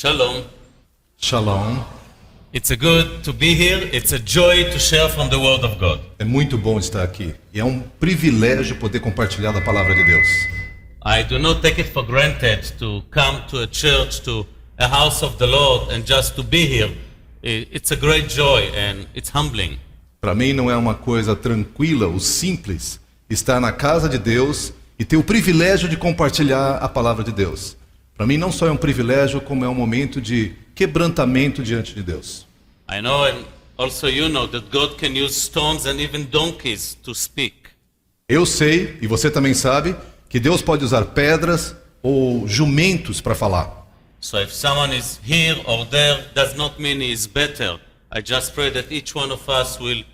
Shalom. Shalom. It's a good to be here. It's a joy to share from the Word of God. É muito bom estar aqui. E é um privilégio poder compartilhar da palavra de Deus. I do not take it for granted to come to a church, to a house of the Lord, and just to be here. It's a great joy and it's humbling. Para mim não é uma coisa tranquila ou simples estar na casa de Deus e ter o privilégio de compartilhar a palavra de Deus. Para mim não só é um privilégio, como é um momento de quebrantamento diante de Deus. I know, and also you know, that God can use stones and even donkeys to speak. Eu sei, e você também sabe, que Deus pode usar pedras ou jumentos para falar. So if someone is here or there, does not mean he is better. I just pray that each one of us will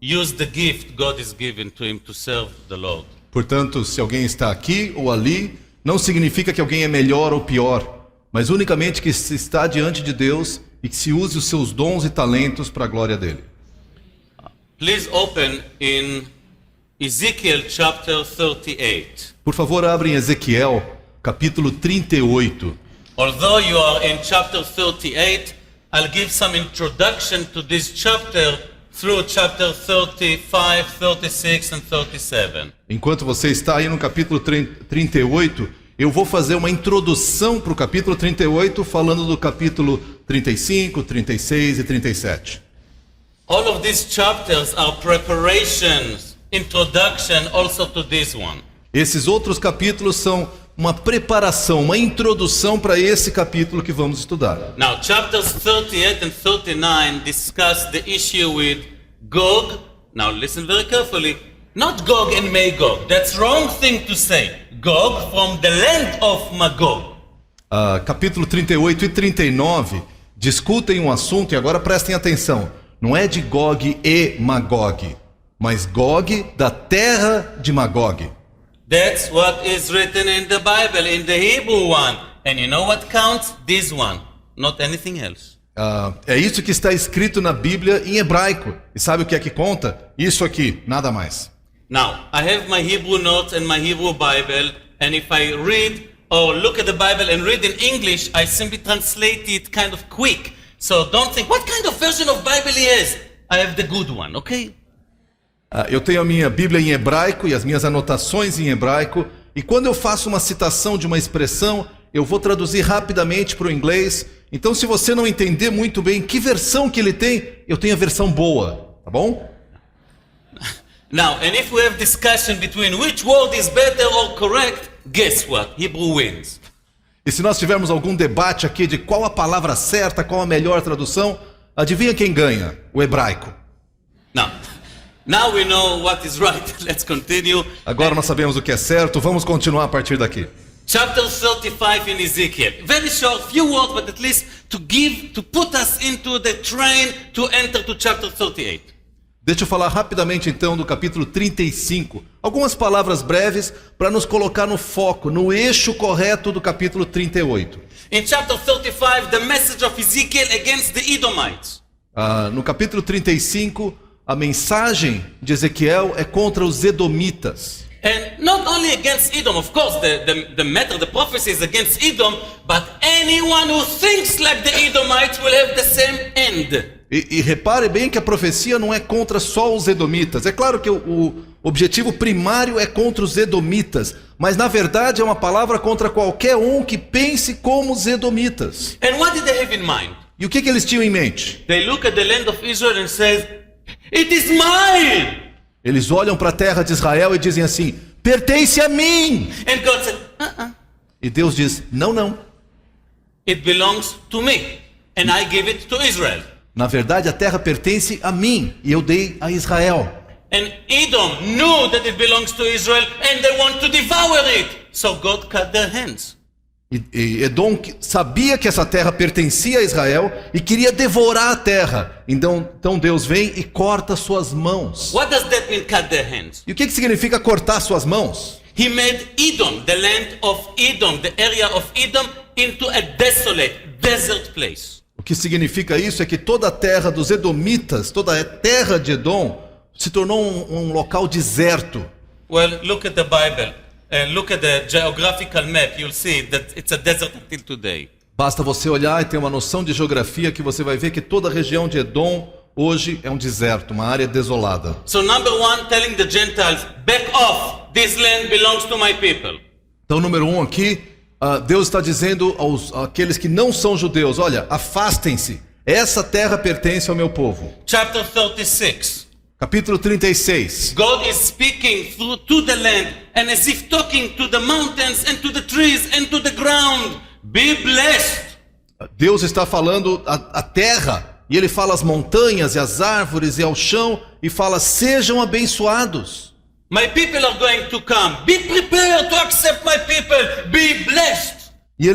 use the gift God is given to him to serve the Lord. Portanto, se alguém está aqui ou ali, não significa que alguém é melhor ou pior, mas unicamente que se está diante de Deus e que se use os seus dons e talentos para a glória dele. Please open in Ezekiel chapter 38. Por favor, abra em Ezequiel, capítulo 38. Although you are in chapter 38, I'll give some introduction to this chapter through chapter 35, 36 and 37. Enquanto você está aí no capítulo 38, eu vou fazer uma introdução para o capítulo 38, falando do capítulo 35, 36 e 37. All of these chapters are preparations, introduction also to this one. Esses outros capítulos são uma preparação, uma introdução para esse capítulo que vamos estudar. Now, chapters 38 and 39 discuss the issue with Gog. Now, listen very carefully. Not Gog and Magog. That's wrong thing to say. Gog from the land of Magog. Capítulo 38 e 39 discutem um assunto, e agora prestem atenção. Não é de Gog e Magog, mas Gog da terra de Magog. That's what is written in the Bible, in the Hebrew one. And you know what counts? This one, not anything else. É isso que está escrito na Bíblia em hebraico. E sabe o que é que conta? Isso aqui, nada mais. Now, I have my Hebrew notes and my Hebrew Bible, and if I read or look at the Bible and read in English, I simply translate it kind of quick. So don't think, what kind of version of Bible he has? I have the good one, okay? Eu tenho a minha Bíblia em hebraico e as minhas anotações em hebraico, e quando eu faço uma citação de uma expressão, eu vou traduzir rapidamente para o inglês. Então, se você não entender muito bem que versão que ele tem, eu tenho a versão boa, tá bom? Now, and if we have discussion between which word is better or correct, guess what? Hebrew wins. E se nós tivermos algum debate aqui de qual a palavra certa, qual a melhor tradução, adivinha quem ganha? O hebraico. Now we know what is right. Let's continue. Agora nós sabemos o que é certo, vamos continuar a partir daqui. Chapter 35 in Ezekiel. Very short, few words, but at least to put us into the train to enter to chapter 38. Deixa eu falar rapidamente então do capítulo 35. Algumas palavras breves para nos colocar no foco, no eixo correto do capítulo 38. In chapter 35, the message of Ezekiel against the Edomites. No capítulo 35, a mensagem de Ezequiel é contra os edomitas. And not only against Edom, of course, the matter, the prophecy is against Edom, but anyone who thinks like the Edomites will have the same end. E repare bem que a profecia não é contra só os edomitas. É claro que o objetivo primário é contra os edomitas, mas na verdade é uma palavra contra qualquer um que pense como os edomitas. And what did they have in mind? E o que eles tinham em mente? They look at the land of Israel and says, "It is mine." Eles olham para a terra de Israel e dizem assim: pertence a mim. And God said, E Deus diz: não. It belongs to me, and I give it to Israel. Na verdade, a terra pertence a mim e eu dei a Israel. And Edom knew that it belongs to Israel, and they want to devour it. So God cut their hands. E Edom sabia que essa terra pertencia a Israel e queria devorar a terra. Então Deus vem e corta suas mãos. What does that mean, cut their hands? E o que significa cortar suas mãos? He made Edom, the land of Edom, the area of Edom, into a desolate, desert place. O que significa isso é que toda a terra dos edomitas, toda a terra de Edom, se tornou um local deserto. Well, look at the Bible. Look at the geographical map. You'll see that it's a desert until today. Basta você olhar e ter uma noção de geografia que você vai ver que toda a região de Edom hoje é um deserto, uma área desolada. So number one, telling the Gentiles, back off, this land belongs to my people. Então, número 1 aqui, Deus está dizendo àqueles que não são judeus, olha, afastem-se, essa terra pertence ao meu povo. Chapter 36. Capítulo 36. God is speaking to the land and as if talking to the mountains and to the trees and to the ground. Be blessed. Deus está falando à terra, e ele fala às montanhas e às árvores e ao chão, e fala, sejam abençoados. My people are going to come. Be prepared to accept my people. Be blessed. E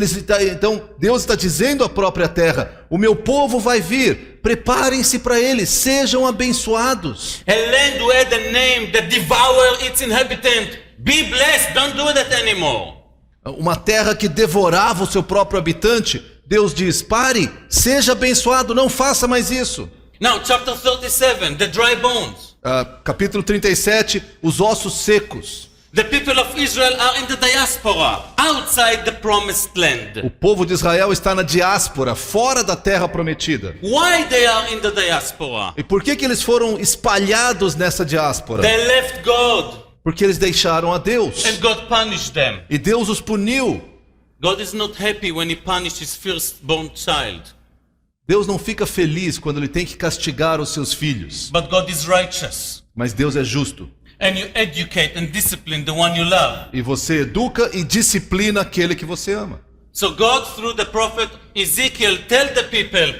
então Deus está dizendo à própria terra, o meu povo vai vir, preparem-se para ele, sejam abençoados. A land who had a name that devour its inhabitant. Be blessed. Don't do that anymore. Uma terra que devorava o seu próprio habitante, Deus diz, pare, seja abençoado, não faça mais isso. Now, chapter 37, the dry bones. Capítulo 37, os ossos secos. The people of Israel are in the diaspora, outside the promised land. O povo de Israel está na diáspora, fora da terra prometida. Why they are in the diaspora? E por que eles foram espalhados nessa diáspora? They left God. Porque eles deixaram a Deus. And God punished them. E Deus os puniu. God is not happy when he punishes his firstborn child. Deus não fica feliz quando ele tem que castigar os seus filhos. But God is righteous. Mas Deus é justo. And you educate and discipline the one you love. E você educa e disciplina aquele que você ama. So God, through the prophet Ezekiel, tell the people,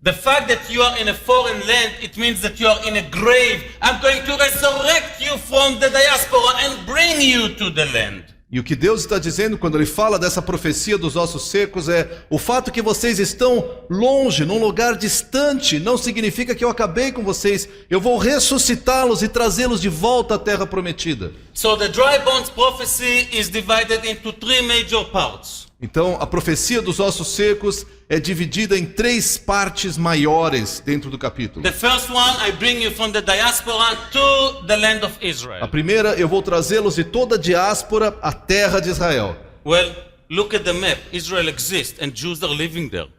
the fact that you are in a foreign land, it means that you are in a grave. I'm going to resurrect you from the diaspora and bring you to the land. E o que Deus está dizendo quando ele fala dessa profecia dos ossos secos é o fato que vocês estão longe, num lugar distante, não significa que eu acabei com vocês. Eu vou ressuscitá-los e trazê-los de volta à terra prometida. So the dry bones prophecy is divided into three major parts. Então, a profecia dos ossos secos é dividida em 3 partes maiores dentro do capítulo. The first one, I bring you from the diaspora to the land of A Israel. primeira, eu vou trazê-los de toda a diáspora à terra de Israel. Well, look at the map. Israel exists and Jews are living there.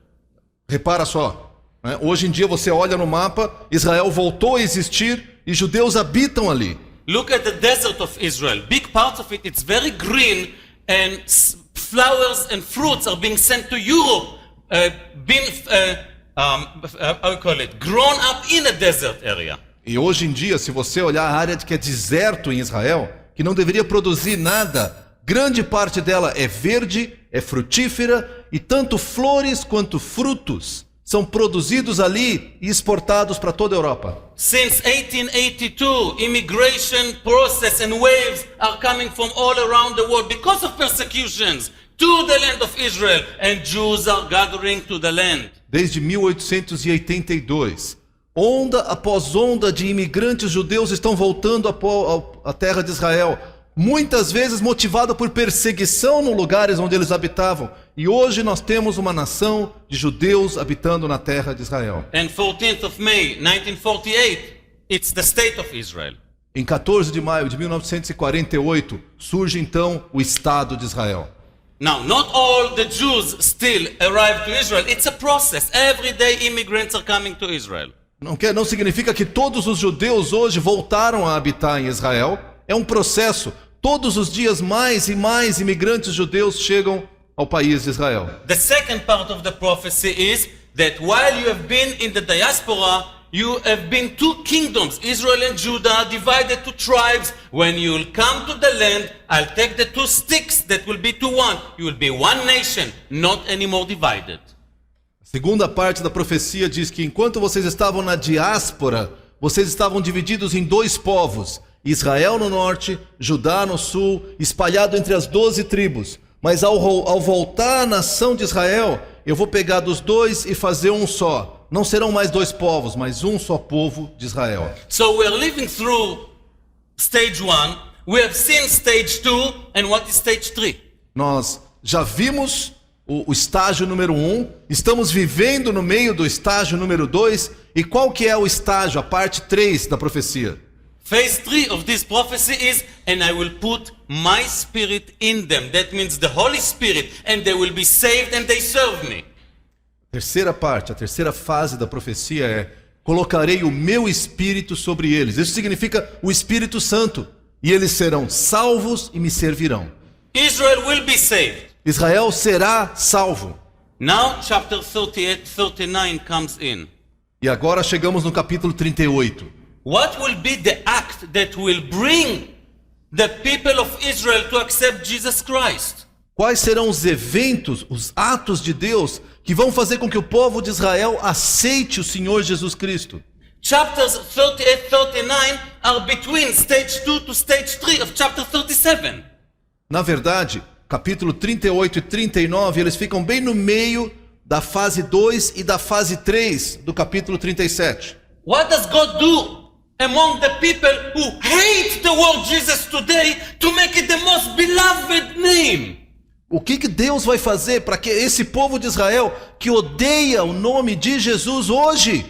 Repara só, né? Hoje em dia você olha no mapa, Israel voltou a existir e judeus habitam ali. Look at the desert of Israel. Big parts of it, it's very green and flowers and fruits are being sent to Europe. How you call it? Grown up in a desert area. E hoje em dia, se você olhar a área que é deserto em Israel, que não deveria produzir nada, grande parte dela é verde, é frutífera, e tanto flores quanto frutos são produzidos ali e exportados para toda a Europa. Since 1882, immigration process and waves are coming from all around the world because of persecutions to the land of Israel, and Jews are gathering to the land. Desde 1882, onda após onda de imigrantes judeus estão voltando à terra de Israel, muitas vezes motivada por perseguição nos lugares onde eles habitavam. E hoje nós temos uma nação de judeus habitando na terra de Israel. And 14th of May, 1948, it's the state of Israel. Em 14 de maio de 1948, surge então o Estado de Israel. Now, not all the Jews still arrive to Israel. It's a process. Every day immigrants are coming to Israel. Não significa que todos os judeus hoje voltaram a habitar em Israel. É um processo. Todos os dias mais e mais imigrantes judeus chegam ao país de Israel. The second part of the prophecy is that while you have been in the diaspora, you have been 2 kingdoms, Israel and Judah, divided to tribes. When you will come to the land, I'll take the 2 sticks that will be to one. You will be one nation, not anymore divided. A segunda parte da profecia diz que enquanto vocês estavam na diáspora, vocês estavam divididos em 2 povos, Israel no norte, Judá no sul, espalhado entre as 12 tribos. Mas ao voltar à nação de Israel, eu vou pegar dos 2 e fazer um só. Não serão mais 2 povos, mas um só povo de Israel. So we're living through stage 1. We have seen stage 2. And what is stage 3? Nós já vimos o estágio número 1, estamos vivendo no meio do estágio número 2. E qual que é o estágio, a parte 3 da profecia? Phase 3 of this prophecy is, and I will put my spirit in them. That means the Holy Spirit, and they will be saved and they serve me. Terceira parte, a terceira fase da profecia é: colocarei o meu espírito sobre eles. Isso significa o Espírito Santo. E eles serão salvos e me servirão. Israel will be saved. Israel será salvo. Now chapter 38, 39 comes in. E agora chegamos no capítulo 38. What will be the act that will bring the people of Israel to accept Jesus Christ? Quais serão os eventos, os atos de Deus que vão fazer com que o povo de Israel aceite o Senhor Jesus Cristo? Chapters 38, 39 are between stage 2 to stage 3 of chapter 37. Na verdade, capítulo 38 e 39, eles ficam bem no meio da fase 2 e da fase 3 do capítulo 37. What does God do among the people who hate the word Jesus today to make it the most beloved name? O que Deus vai fazer para que esse povo de Israel que odeia o nome de Jesus hoje,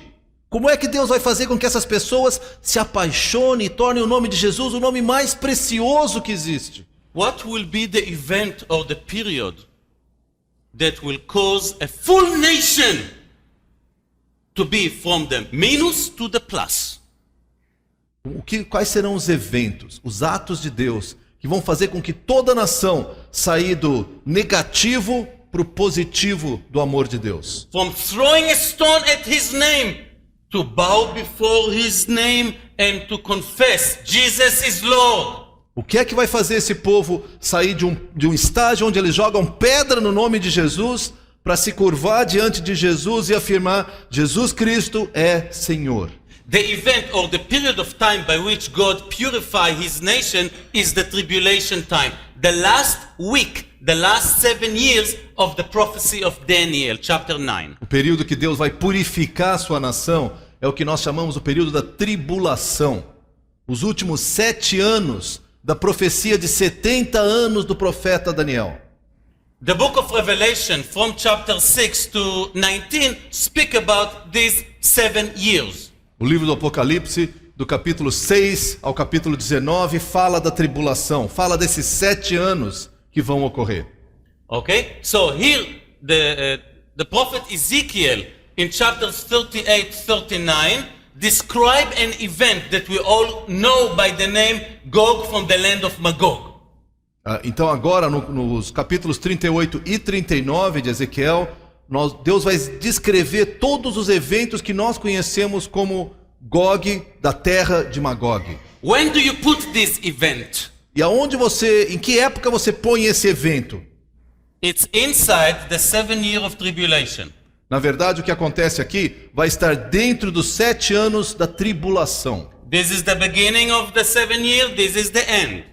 como é que Deus vai fazer com que essas pessoas se apaixonem e tornem o nome de Jesus o nome mais precioso que existe? What will be the event or the period that will cause a full nation to be from the minus to the plus? Quais serão os eventos, os atos de Deus que vão fazer com que toda a nação saia do negativo para o positivo do amor de Deus? From throwing a stone at his name to bow before his name and to confess Jesus is Lord. O que é que vai fazer esse povo sair de um estágio onde eles jogam pedra no nome de Jesus para se curvar diante de Jesus e afirmar: Jesus Cristo é Senhor? The event or the period of time by which God purifies his nation is the tribulation time. The last week, the last 7 years of the prophecy of Daniel, chapter 9. O período que Deus vai purificar a sua nação é o que nós chamamos o período da tribulação. Os últimos 7 anos da profecia de 70 anos do profeta Daniel. The book of Revelation from chapter 6 to 19 speak about these 7 years. O livro do Apocalipse, do capítulo 6 ao capítulo 19, fala da tribulação, fala desses 7 anos que vão ocorrer. Okay? So here the prophet Ezekiel in chapters 38, 39 describe an event that we all know by the name Gog from the land of Magog. Então agora nos capítulos 38 e 39 de Ezequiel, Deus vai descrever todos os eventos que nós conhecemos como Gog, da terra de Magog. When do you put this event? E em que época você põe esse evento? It's inside the 7 year of tribulation. Na verdade, o que acontece aqui vai estar dentro dos 7 anos da tribulação. This is the beginning of the 7 year, this is the end.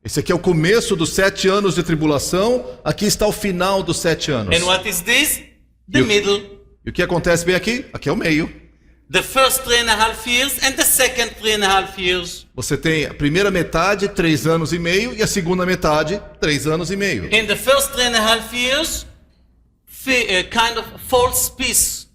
Esse aqui é o começo dos 7 anos de tribulação, aqui está o final dos 7 anos. And what is this? The middle. E o que acontece bem aqui? Aqui é o meio. The first 3.5 years and the second 3.5 years. Você tem a primeira metade, 3 anos e meio, e a segunda metade, 3 anos e meio. In the first 3.5 years, a kind of false peace.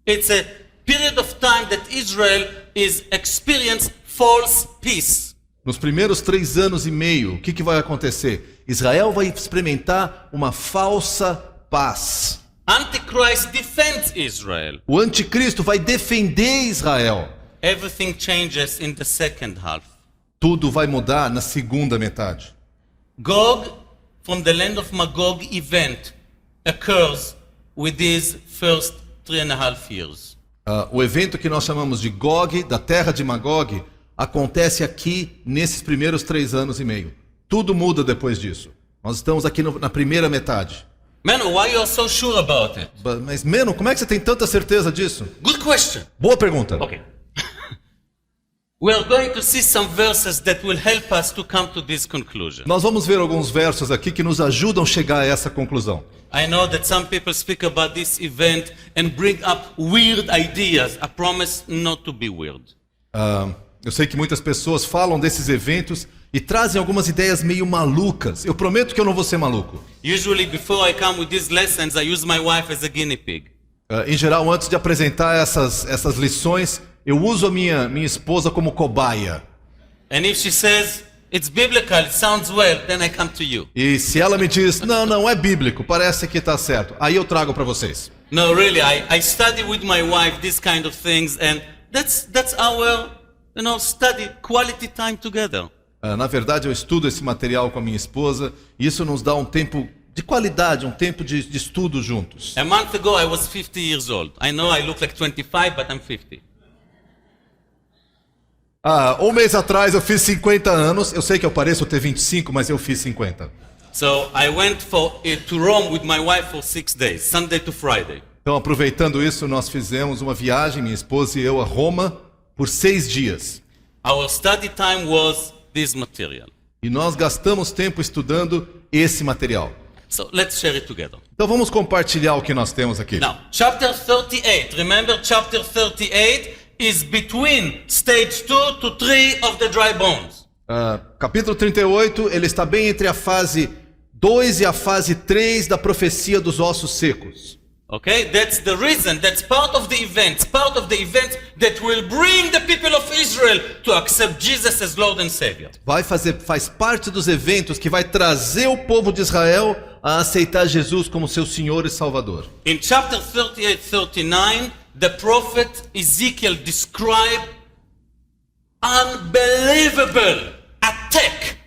It's a period of time that Israel is experiencing false peace. Nos primeiros 3 anos e meio, o que vai acontecer? Israel vai experimentar uma falsa paz. Antichrist defends Israel. O anticristo vai defender Israel. Everything changes in the second half. Tudo vai mudar na segunda metade. Gog from the land of Magog event occurs with these first 3.5 years. O evento que nós chamamos de Gog, da terra de Magog, acontece aqui nesses primeiros 3 anos e meio. Tudo muda depois disso. Nós estamos aqui na primeira metade. Mano, why you are so sure about it? Mas, Meno, como é que você tem tanta certeza disso? Good question. Boa pergunta. Okay. We are going to see some verses that will help us to come to this conclusion. Nós vamos ver alguns versos aqui que nos ajudam a chegar a essa conclusão. I know that some people speak about this event and bring up weird ideas. I promise not to be weird. Eu sei que muitas pessoas falam desses eventos e trazem algumas ideias meio malucas. Eu prometo que eu não vou ser maluco. Usually before I come with these lessons, I use my wife as a guinea pig. Em geral, antes de apresentar essas lições, eu uso a minha esposa como cobaia. And if she says it's biblical, it sounds well, then I come to you. E se ela me diz, não é bíblico, parece que está certo, aí eu trago para vocês. No, really, I study with my wife these kind of things, and that's our, study, quality time together. Na verdade, eu estudo esse material com a minha esposa e isso nos dá um tempo de qualidade, um tempo de estudo juntos. A month ago, I was 50 years old. I know I look like 25, but I'm 50. Um mês atrás eu fiz 50 anos. Eu sei que eu pareço ter 25, mas eu fiz 50. So I went to Rome with my wife for 6 days, Sunday to Friday. Então, aproveitando isso, nós fizemos uma viagem, minha esposa e eu, a Roma, por 6 dias. Our study time was this material. E nós gastamos tempo estudando esse material. So let's share it together. Então vamos compartilhar o que nós temos aqui. Now, chapter 38. Remember, chapter 38 is between stage 2 to 3 of the dry bones. Capítulo 38, ele está bem entre a fase 2 e a fase 3 da profecia dos ossos secos. Okay, that's the reason, that's part of the event that will bring the people of Israel to accept Jesus as Lord and Savior. Faz parte dos eventos que vai trazer o povo de Israel a aceitar Jesus como seu Senhor e Salvador. In chapter 38, 39, the prophet Ezekiel described unbelievable attack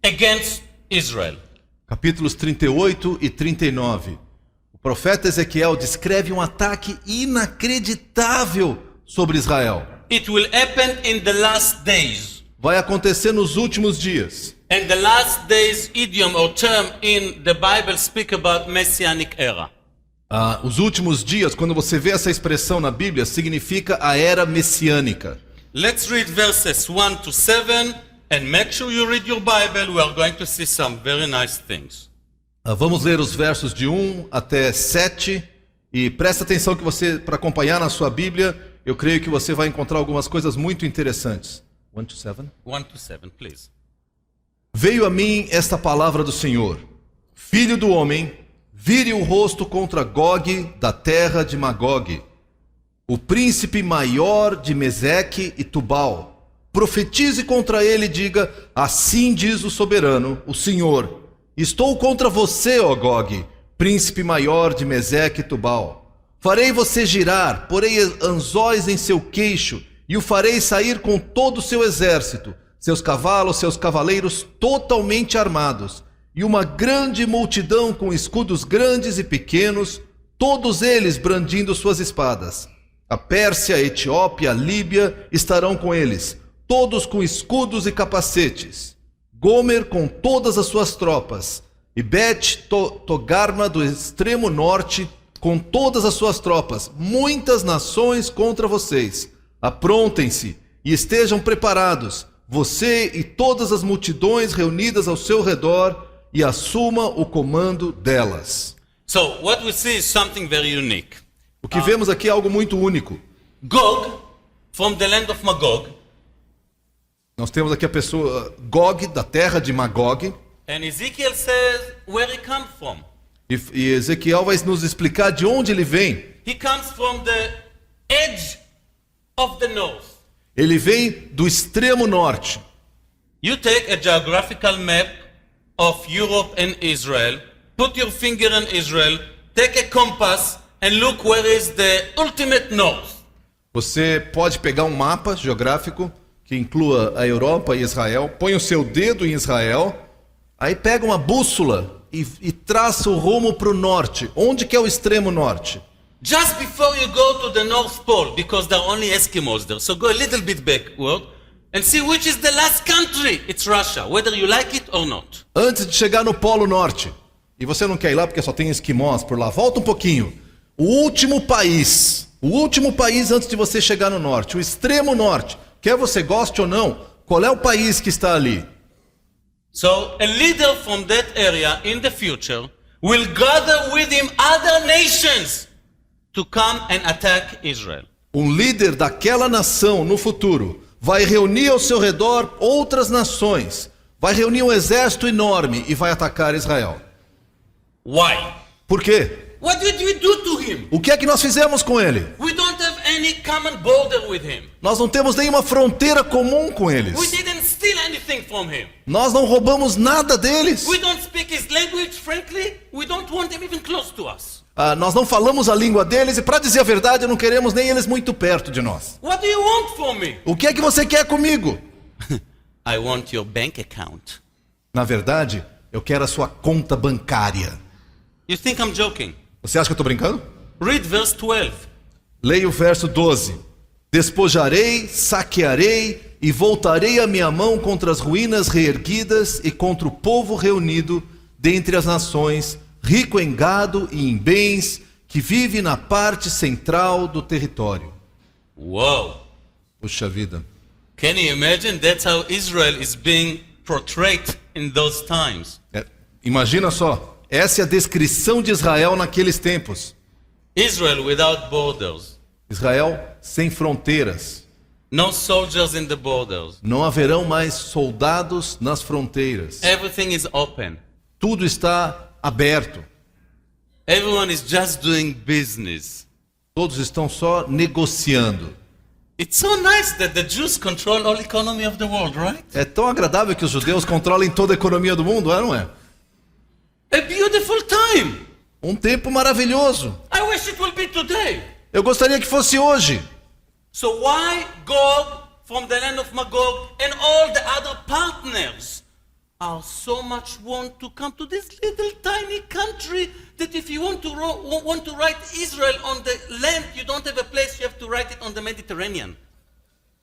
against Israel. Capítulos 38 e 39. O profeta Ezequiel descreve um ataque inacreditável sobre Israel. It will happen in the last days. Vai acontecer nos últimos dias. And the last days idiom or term in the Bible speak about messianic era. Os últimos dias, quando você vê essa expressão na Bíblia, significa a era messiânica. Let's read verses 1 to 7 and make sure you read your Bible. We are going to see some very nice things. Vamos ler os versos de 1 até 7 e presta atenção que você, para acompanhar na sua Bíblia, eu creio que você vai encontrar algumas coisas muito interessantes. 1 to 7? 1 to 7, please. Veio a mim esta palavra do Senhor: Filho do homem, vire o rosto contra Gog da terra de Magog, o príncipe maior de Meseque e Tubal. Profetize contra ele e diga: assim diz o soberano, o Senhor: estou contra você, ó Gog, príncipe maior de Meseque e Tubal. Farei você girar, porei anzóis em seu queixo, e o farei sair com todo o seu exército, seus cavalos, seus cavaleiros totalmente armados, e uma grande multidão com escudos grandes e pequenos, todos eles brandindo suas espadas. A Pérsia, a Etiópia, a Líbia estarão com eles, todos com escudos e capacetes. Gomer com todas as suas tropas, e Bet-Togarma do extremo norte com todas as suas tropas, muitas nações contra vocês. Aprontem-se e estejam preparados, você e todas as multidões reunidas ao seu redor, e assuma o comando delas. So, what we see is something very unique. O que vemos aqui é algo muito único. Gog, from the land of Magog, Nós temos aqui a pessoa Gog, da terra de Magog. and Ezekiel says where he comes from. E Ezequiel vai nos explicar de onde ele vem. He comes from the edge of the north. Ele vem do extremo norte. You take a geographical map of Europe and Israel, put your finger in Israel, take a compass and look where is the ultimate north. Você pode pegar um mapa geográfico que inclua a Europa e Israel, põe o seu dedo em Israel, aí pega uma bússola e traça o rumo para o norte. Onde que é o extremo norte? Just before you go to the North Pole, because there are only Eskimos there, so go a little bit backward and see which is the last country. It's Russia, whether you like it or not. Antes de chegar no Polo Norte. E você não quer ir lá porque só tem esquimós por lá. Volta um pouquinho. O último país antes de você chegar no norte, o extremo norte. Quer você goste ou não, qual é o país que está ali? So a leader from that area in the future will gather with him other nations to come and attack Israel. Um líder daquela nação no futuro vai reunir ao seu redor outras nações, vai reunir um exército enorme e vai atacar Israel. Why? Por quê? What did we do to him? O que é que nós fizemos com ele? We don't have any common border with him. Nós não temos nenhuma fronteira comum com eles. We didn't steal anything from him. Nós não roubamos nada deles. We don't speak his language, frankly. We don't want him even close to us. nós não falamos a língua deles e, para dizer a verdade, não queremos nem eles muito perto de nós. What do you want from me? O que é que você quer comigo? I want your bank account. Na verdade, eu quero a sua conta bancária. You think I'm joking? Você acha que eu estou brincando? Read verse 12. Leia o verso 12. Despojarei, saquearei e voltarei a minha mão contra as ruínas reerguidas e contra o povo reunido dentre as nações, rico em gado e em bens, que vive na parte central do território. Whoa. Puxa vida. Can you imagine? That's how Israel is being portrayed in those times. Imagina só, essa é a descrição de Israel naqueles tempos. Israel without borders. Israel sem fronteiras. No soldiers in the borders. Não haverão mais soldados nas fronteiras. Everything is open. Tudo está aberto. Everyone is just doing business. Todos estão só negociando. It's so nice that the Jews control all economy of the world, right? É tão agradável que os judeus controlem toda a economia do mundo, não é? A beautiful time. Um tempo maravilhoso. I wish it will be today. Eu gostaria que fosse hoje. So why Gog from the land of Magog and all the other partners are so much want to come to this little tiny country that if you want to write Israel on the land, you don't have a place, you have to write it on the Mediterranean.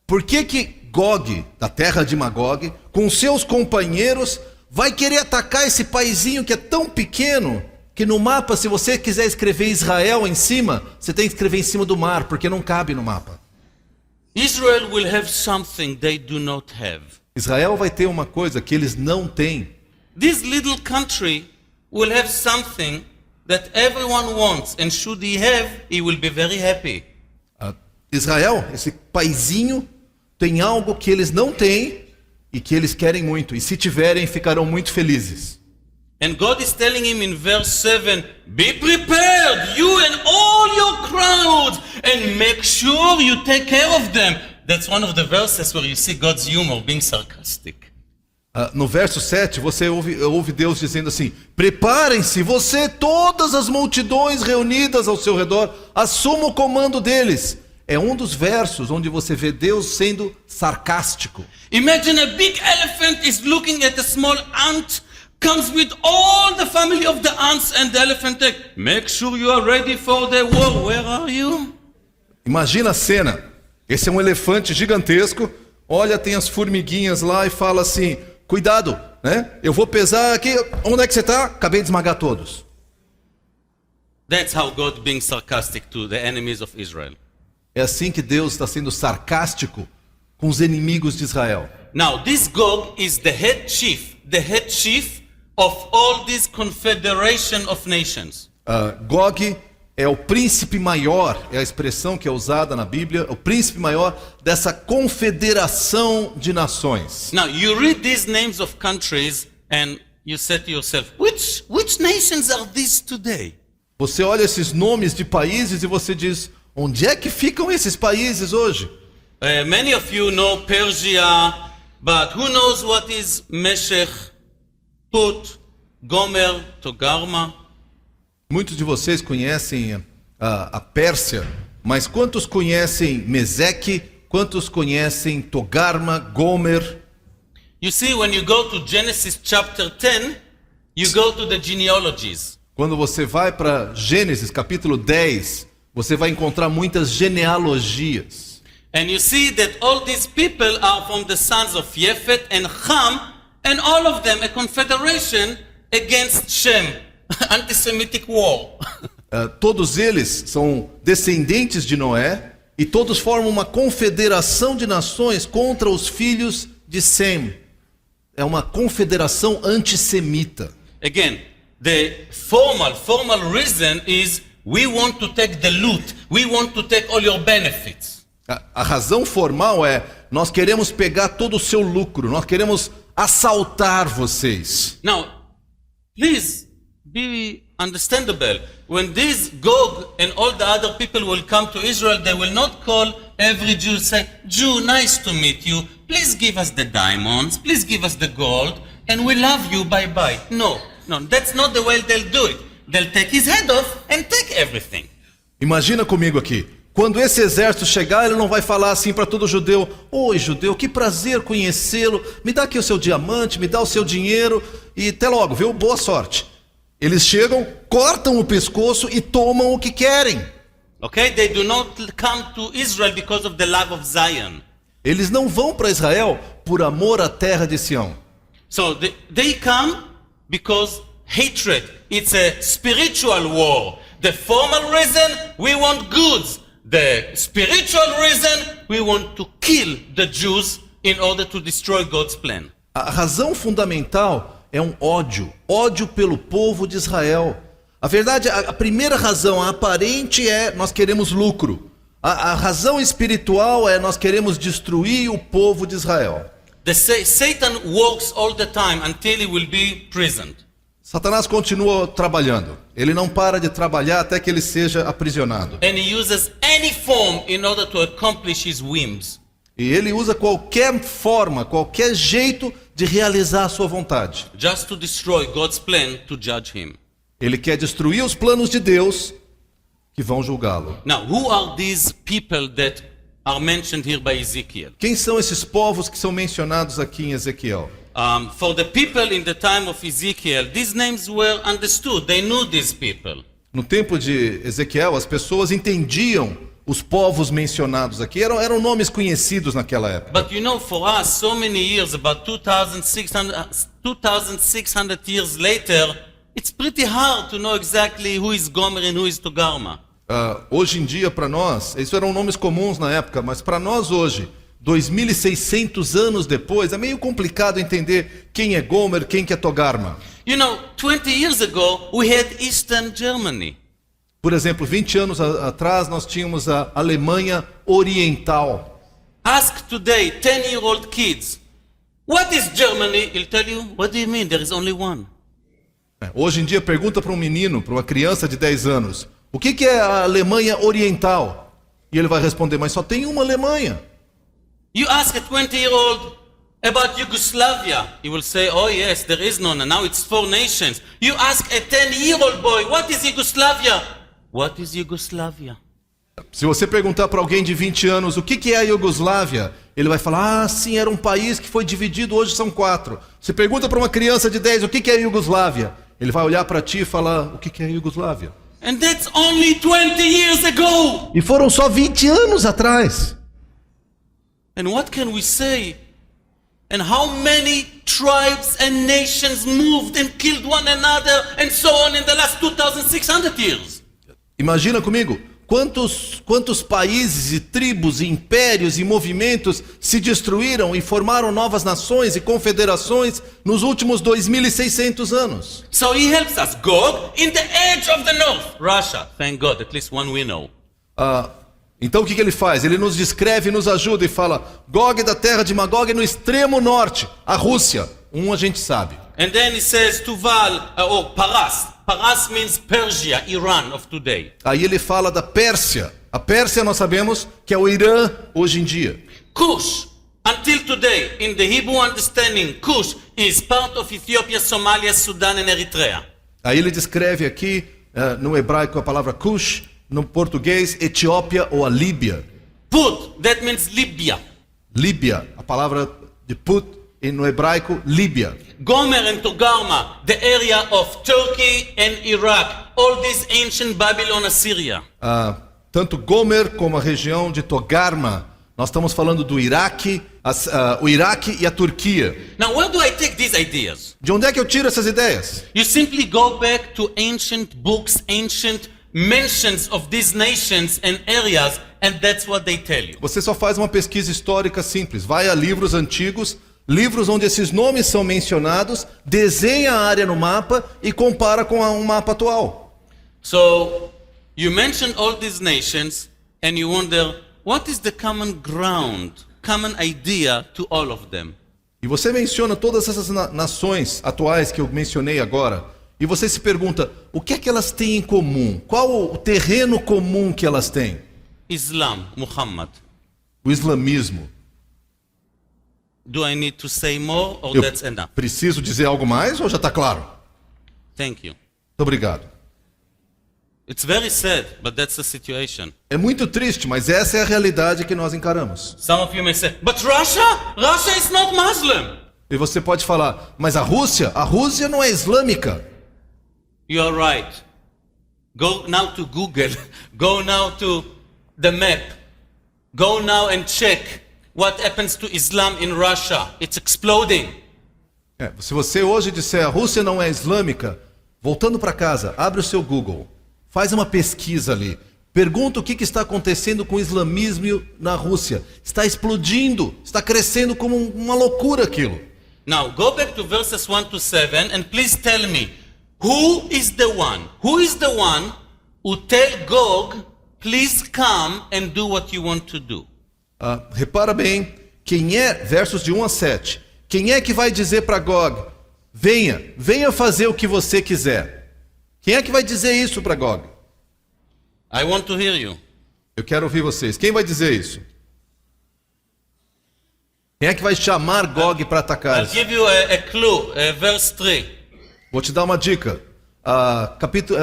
Por que Gog, da terra de Magog, com seus companheiros, vai querer atacar esse paizinho que é tão pequeno, que no mapa, se você quiser escrever Israel em cima, você tem que escrever em cima do mar, porque não cabe no mapa. Israel will have something they do not have. Israel vai ter uma coisa que eles não têm. This little country will have something that everyone wants, and should he have, he will be very happy. Israel, esse paizinho, tem algo que eles não têm e que eles querem muito. E se tiverem, ficarão muito felizes. And God is telling him in verse 7, be prepared, you and all your crowds, and make sure you take care of them. That's one of the verses where you see God's humor being sarcastic. No verso 7, você ouve Deus dizendo assim: preparem-se, você, todas as multidões reunidas ao seu redor, assuma o comando deles. É um dos versos onde você vê Deus sendo sarcástico. Imagine a big elephant is looking at a small ant, comes with all the family of the ants, and the elephant take, make sure you are ready for the war. Where are you? Imagina a cena. Esse é um elefante gigantesco. Olha, tem as formiguinhas lá e fala assim: cuidado, né? Eu vou pesar aqui. Onde é que você está? Acabei de esmagar todos. That's how God being sarcastic to the enemies of Israel. É assim que Deus está sendo sarcástico com os inimigos de Israel. Now, this Gog is the head chief of all this confederation of nations. Gog é o príncipe maior, é a expressão que é usada na Bíblia, o príncipe maior dessa confederação de nações. Now, you read these names of countries and you say to yourself, which nations are these today? Você olha esses nomes de países e você diz: onde é que ficam esses países hoje? Many of you know Persia, but who knows what is Meshech, Put, Gomer, Togarma? Muitos de vocês conhecem a Pérsia, mas quantos conhecem Meseque? Quantos conhecem Togarma, Gomer? You see, when you go to Genesis chapter 10, you go to the genealogies. Quando você vai para Gênesis capítulo 10, você vai encontrar muitas genealogias. And you see that all these people are from the sons of Yefet and Ham, and all of them a confederation against Shem, anti-Semitic war. Todos eles são descendentes de Noé e todos formam uma confederação de nações contra os filhos de Sem. É uma confederação antissemita. Again, the formal reason is we want to take the loot. We want to take all your benefits. A razão formal é: nós queremos pegar todo o seu lucro, nós queremos assaltar vocês. Now, please be understandable. When this Gog and all the other people will come to Israel, they will not call every Jew, say, Jew, nice to meet you. Please give us the diamonds. Please give us the gold. And we love you. Bye-bye. No, that's not the way they'll do it. they'll take his head off and take everything. Imagina comigo aqui. Quando esse exército chegar, ele não vai falar assim para todo judeu: oi, judeu, que prazer conhecê-lo. Me dá aqui o seu diamante, me dá o seu dinheiro e até logo, viu? Boa sorte. Eles chegam, cortam o pescoço e tomam o que querem. Okay? They do not come to Israel because of the love of Zion. Eles não vão para Israel por amor à terra de Sião. So they come because hatred. It's a spiritual war. The formal reason, we want goods. The spiritual reason, we want to kill the Jews in order to destroy God's plan. A razão fundamental é um ódio. Ódio pelo povo de Israel. A verdade, a primeira razão, a aparente é nós queremos lucro. A razão espiritual é nós queremos destruir o povo de Israel. Satan works all the time until he will be prisoned. Satanás continua trabalhando. Ele não para de trabalhar até que ele seja aprisionado. And he uses any form in order to accomplish his whims. E ele usa qualquer forma, qualquer jeito de realizar a sua vontade. Just to destroy God's plan to judge him. Ele quer destruir os planos de Deus que vão julgá-lo. Now, who are these people that are mentioned here by Ezekiel? Quem são esses povos que são mencionados aqui em Ezequiel? For the people in the time of Ezekiel, these names were understood. They knew these people. No tempo de Ezequiel, as pessoas entendiam os povos mencionados aqui. Eram nomes conhecidos naquela época. But you know, for us, so many years, about 2,600 years later, it's pretty hard to know exactly who is Gomer and who is Togarma. Hoje em dia, para nós, isso eram nomes comuns na época, mas para nós hoje, 2.600 anos depois, é meio complicado entender quem é Gomer, quem que é Togarma. You know, 20 years ago, we had Eastern Germany. Por exemplo, 20 anos atrás, nós tínhamos a Alemanha Oriental. Ask today 10-year-old kids, what is Germany? He'll tell you, what do you mean? There is only one. Hoje em dia, pergunta para um menino, para uma criança de 10 anos, o que é a Alemanha Oriental? E ele vai responder, mas só tem uma Alemanha. You ask a 20-year-old about Yugoslavia, he will say, oh yes, there is none, and now it's 4 nations. You ask a 10-year-old boy, what is Yugoslavia? What is Yugoslavia? Se você perguntar para alguém de 20 anos o que é a Iugoslávia, ele vai falar, sim, era um país que foi dividido, hoje são 4. Se pergunta para uma criança de 10 o que é a Iugoslávia, ele vai olhar para ti e falar, o que é a Iugoslávia? And that's only 20 years ago. E foram só 20 anos atrás. And what can we say? And how many tribes and nations moved and killed one another and so on in the last 2,600 years? Imagina comigo, quantos países e tribos, e impérios e movimentos se destruíram e formaram novas nações e confederações nos últimos 2.600 anos. So he helps us. Gog in the edge of the north. Russia, thank God, at least one we know. Então o que ele faz? Ele nos descreve e nos ajuda e fala, Gog da terra de Magog no extremo norte, a Rússia. A gente sabe. And then he says Tuval, or Paras. Paras means Persia, Iran of today. Aí ele fala da Pérsia. A Pérsia nós sabemos que é o Irã hoje em dia. Cush, until today, in the Hebrew understanding, Cush is part of Ethiopia, Somalia, Sudan and Eritrea. Aí ele descreve aqui, no hebraico, a palavra Cush, no português, Etiópia ou a Líbia. Put, that means Libya. Líbia, a palavra de Put, e no hebraico, Líbia. Gomer and Togarma, the area of Turkey and Iraq, all this ancient Babylon, Assyria. Tanto Gomer como a região de Togarma, nós estamos falando do Iraque, o Iraque e a Turquia. Now, where do I take these ideas? De onde é que eu tiro essas ideias? You simply go back to ancient books, ancient mentions of these nations and areas, and that's what they tell you. Você só faz uma pesquisa histórica simples. Vai a livros antigos, livros onde esses nomes são mencionados, desenha a área no mapa e compara com um mapa atual. So, you mention all these nations and you wonder, what is the common ground, common idea to all of them? E você menciona todas essas nações atuais que eu mencionei agora. E você se pergunta, o que é que elas têm em comum? Qual o terreno comum que elas têm? Islam, Muhammad. O islamismo. Do I need to say more or Eu that's enough? preciso dizer algo mais ou já está claro? Thank you. Muito obrigado. It's very sad, but that's the situation. É muito triste, mas essa é a realidade que nós encaramos. Some of you may say, but Russia is not Muslim. E você pode falar, mas a Rússia não é islâmica. You are right. Go now to Google. Go now to the map. Go now and check what happens to Islam in Russia. It's exploding. Se você hoje disser a Rússia não é islâmica, voltando para casa, abre o seu Google, faz uma pesquisa ali, pergunta o que está acontecendo com o islamismo na Rússia. Está explodindo, está crescendo como uma loucura aquilo. Now go back to verses 1 to 7 and please tell me, who is the one who tell Gog, please come and do what you want to do? Repara bem, quem é, versos de 1 a 7, quem é que vai dizer para Gog, venha fazer o que você quiser? Quem é que vai dizer isso para Gog? I want to hear you. Eu quero ouvir vocês. Quem vai dizer isso? Quem é que vai chamar Gog para atacar? I'll give you a clue, verse 3. Vou te dar uma dica.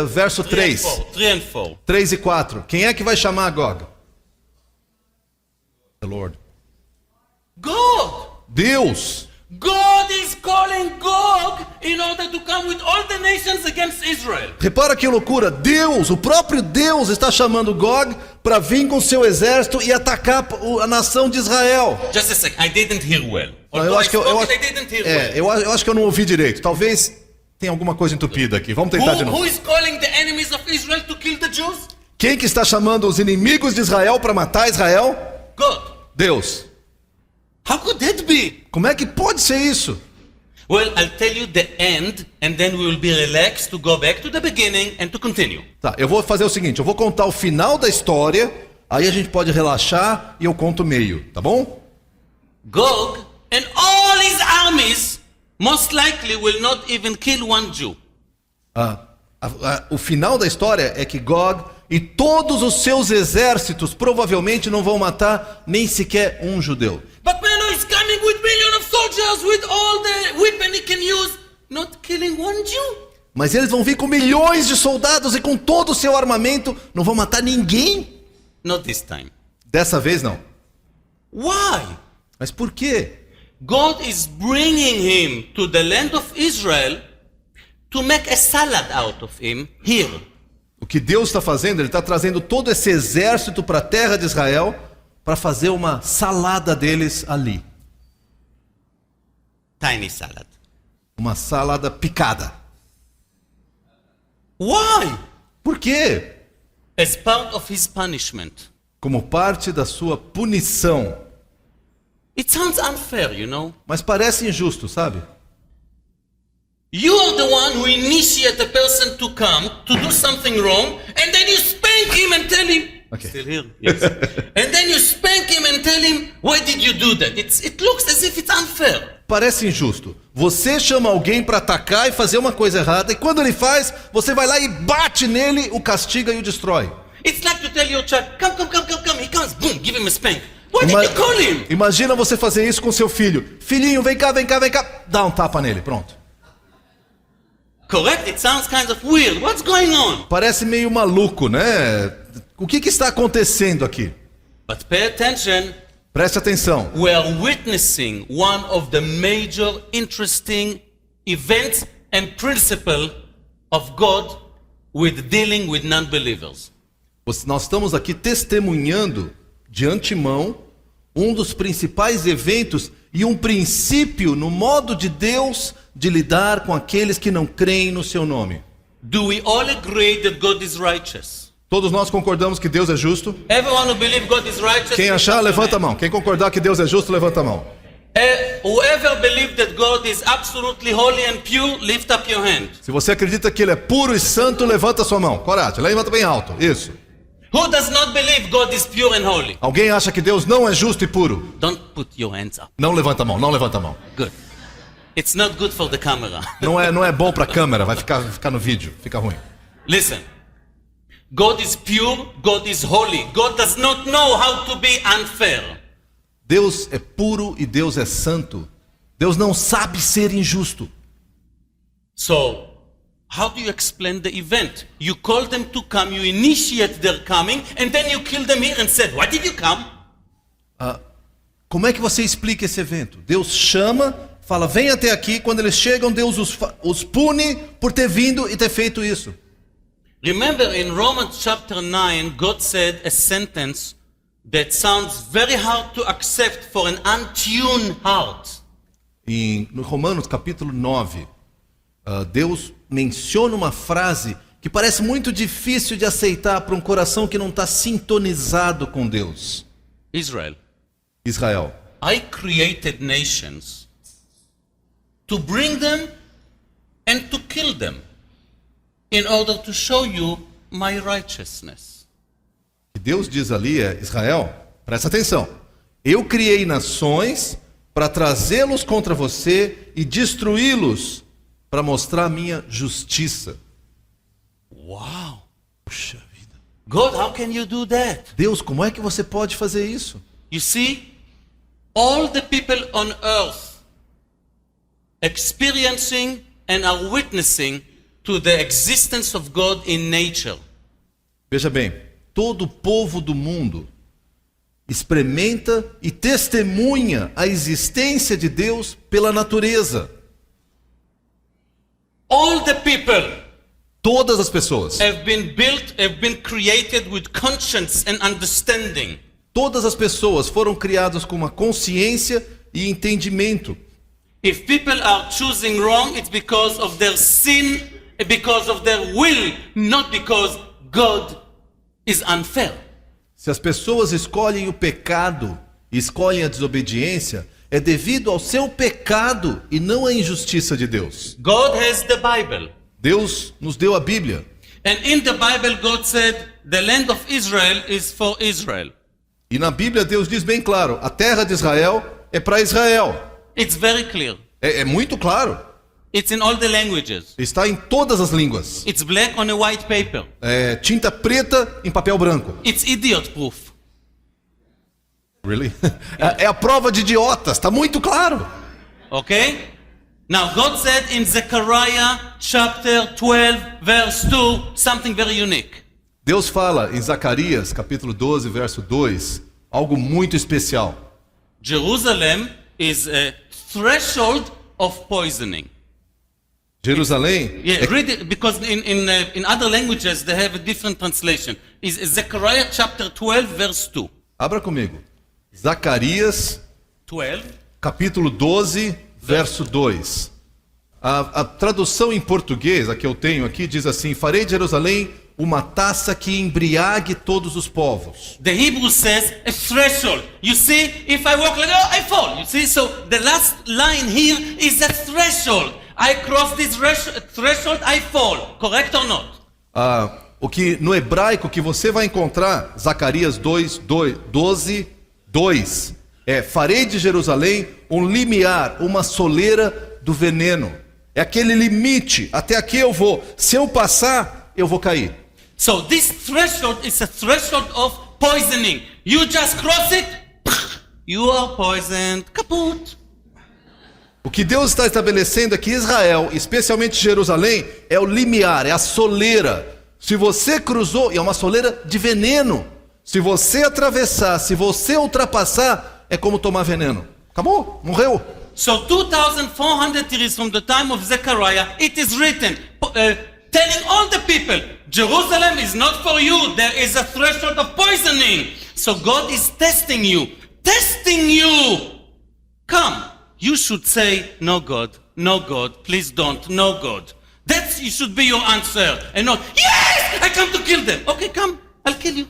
Verso 3. 3 and 4. 3 e 4. Quem é que vai chamar Gog? The Lord. God! Deus! God is calling Gog in order to come with all the nations against Israel. Repara que loucura. Deus, o próprio Deus está chamando Gog para vir com seu exército e atacar a nação de Israel. Just a sec, I didn't hear well. Não, eu acho que I didn't hear well. eu acho que eu não ouvi direito. Talvez tenha alguma coisa entupida aqui. Vamos tentar de novo. Who is calling the enemies of Israel to kill the Jews? Quem que está chamando os inimigos de Israel para matar Israel? God. Deus. How could that be? Como é que pode ser isso? Well, I'll tell you the end and then we will be relaxed to go back to the beginning and to continue. Tá, eu vou fazer o seguinte, eu vou contar o final da história, aí a gente pode relaxar e eu conto o meio, tá bom? Gog and all his armies most likely will not even kill one Jew. O final da história é que Gog e todos os seus exércitos provavelmente não vão matar nem sequer um judeu. But Mano is coming with millions of soldiers with all the weapons he can use, not killing one Jew. Mas eles vão vir com milhões de soldados e com todo o seu armamento, não vão matar ninguém? Not this time. Dessa vez não. Why? Mas por quê? God is bringing him to the land of Israel to make a salad out of him here. O que Deus está fazendo, Ele está trazendo todo esse exército para a terra de Israel para fazer uma salada deles ali. Tiny salad. Uma salada picada. Why? Por quê? As part of his punishment. Como parte da sua punição. It sounds unfair, you know. Mas parece injusto, sabe? You are the one who initiate a person to come to do something wrong, and then you spank him and tell him. Okay. Still here? Yes. And then you spank him and tell him, why did you do that? It looks as if it's unfair. Parece injusto. Você chama alguém para atacar e fazer uma coisa errada, e quando ele faz, você vai lá e bate nele, o castiga e o destrói. It's like to tell your child, come. He comes, boom, give him a spank. Why did you call him? Imagina você fazer isso com seu filho. Filhinho, vem cá. Dá um tapa nele, pronto. Correct? It sounds kind of weird. What's going on? Parece meio maluco, né? O que está acontecendo aqui? But pay attention. Preste atenção. We are witnessing one of the major interesting events and principle of God with dealing with non-believers. Nós estamos aqui testemunhando de antemão um dos principais eventos e um princípio no modo de Deus de lidar com aqueles que não creem no seu nome. Do we all agree that God is righteous? Todos nós concordamos que Deus é justo? Everyone who believes God is righteous. Quem achar, levanta a mão. Quem concordar que Deus é justo, levanta a mão. Whoever believes that God is absolutely holy and pure, lift up your hand. Se você acredita que Ele é puro e santo, levanta a sua mão. Coragem, levanta bem alto. Isso. Who does not believe God is pure and holy? Alguém acha que Deus não é justo e puro? Don't put your hands up. Não levanta a mão, não levanta a mão. Good. It's not good for the camera. Não é bom para a câmera, vai ficar no vídeo, fica ruim. Listen. God is pure, God is holy. God does not know how to be unfair. Deus é puro e Deus é santo. Deus não sabe ser injusto. So, How do you explain the event? You call them to come, you initiate their coming, and then you kill them here and said, why did you come? Como é que você explica esse evento? Deus chama, fala, vem até aqui. Quando eles chegam, Deus os pune por ter vindo e ter feito isso. Remember in Romans chapter 9, God said a sentence that sounds very hard to accept for an untuned heart. No Romanos capítulo 9, Deus menciona uma frase que parece muito difícil de aceitar para um coração que não está sintonizado com Deus. Israel, Israel, I created nations to bring them and to kill them in order to show you my righteousness. O que Deus diz ali é, Israel, presta atenção. Eu criei nações para trazê-los contra você e destruí-los para mostrar a minha justiça. Wow. Puxa vida. God, how can you do that? Deus, como é que você pode fazer isso? You see, all the people on earth experiencing and are witnessing to the existence of God in nature. Veja bem, todo o povo do mundo experimenta e testemunha a existência de Deus pela natureza. All the people Todas as pessoas. have been created with conscience and understanding. Todas as pessoas foram criadas com uma consciência e entendimento. If people are choosing wrong, it's because of their sin, because of their will, not because God is unfair. Se as pessoas escolhem o pecado e escolhem a desobediência, é devido ao seu pecado e não à injustiça de Deus. God has the Bible. Deus nos deu a Bíblia. And in the Bible, God said, the land of Israel is for Israel. E na Bíblia Deus diz bem claro, a terra de Israel é para Israel. It's very clear. É muito claro. It's in all the languages. Está em todas as línguas. It's black on a white paper. É tinta preta em papel branco. It's idiot proof. Really? É a prova de idiotas, está muito claro. Okay? Now, God said in Zechariah chapter 12, verse 2, something very unique. Deus fala em Zacarias, capítulo 12, verso 2, algo muito especial. Jerusalem is a threshold of poisoning. Jerusalém Yeah, read it because in other languages they have a different translation. Is Zechariah chapter 12, verse 2. Abra comigo. Zacarias, 12. capítulo 12, verso 2. A tradução em português, a que eu tenho aqui, diz assim: farei de Jerusalém uma taça que embriague todos os povos. The Hebrew says a threshold. You see, if I walk like that, I fall. You see, so the last line here is a threshold. I cross this threshold, I fall. Correct or not? O que no hebraico que você vai encontrar, Zacarias 12, 2, é: farei de Jerusalém um limiar, uma soleira do veneno. É aquele limite, até aqui eu vou. Se eu passar, eu vou cair. So this threshold is a threshold of poisoning. You just cross it, you are poisoned. Kaput. O que Deus está estabelecendo é que Israel, especialmente Jerusalém, é o limiar, é a soleira. Se você cruzou, e é uma soleira de veneno. Se você atravessar, se você ultrapassar, é como tomar veneno. Acabou, morreu. So 2,400 years from the time of Zechariah, it is written, telling all the people, Jerusalem is not for you. There is a threshold of poisoning. So God is testing you. Testing you. Come. You should say, no God, please don't, no God. That should be your answer. And not, yes, I come to kill them. Okay, come, I'll kill you.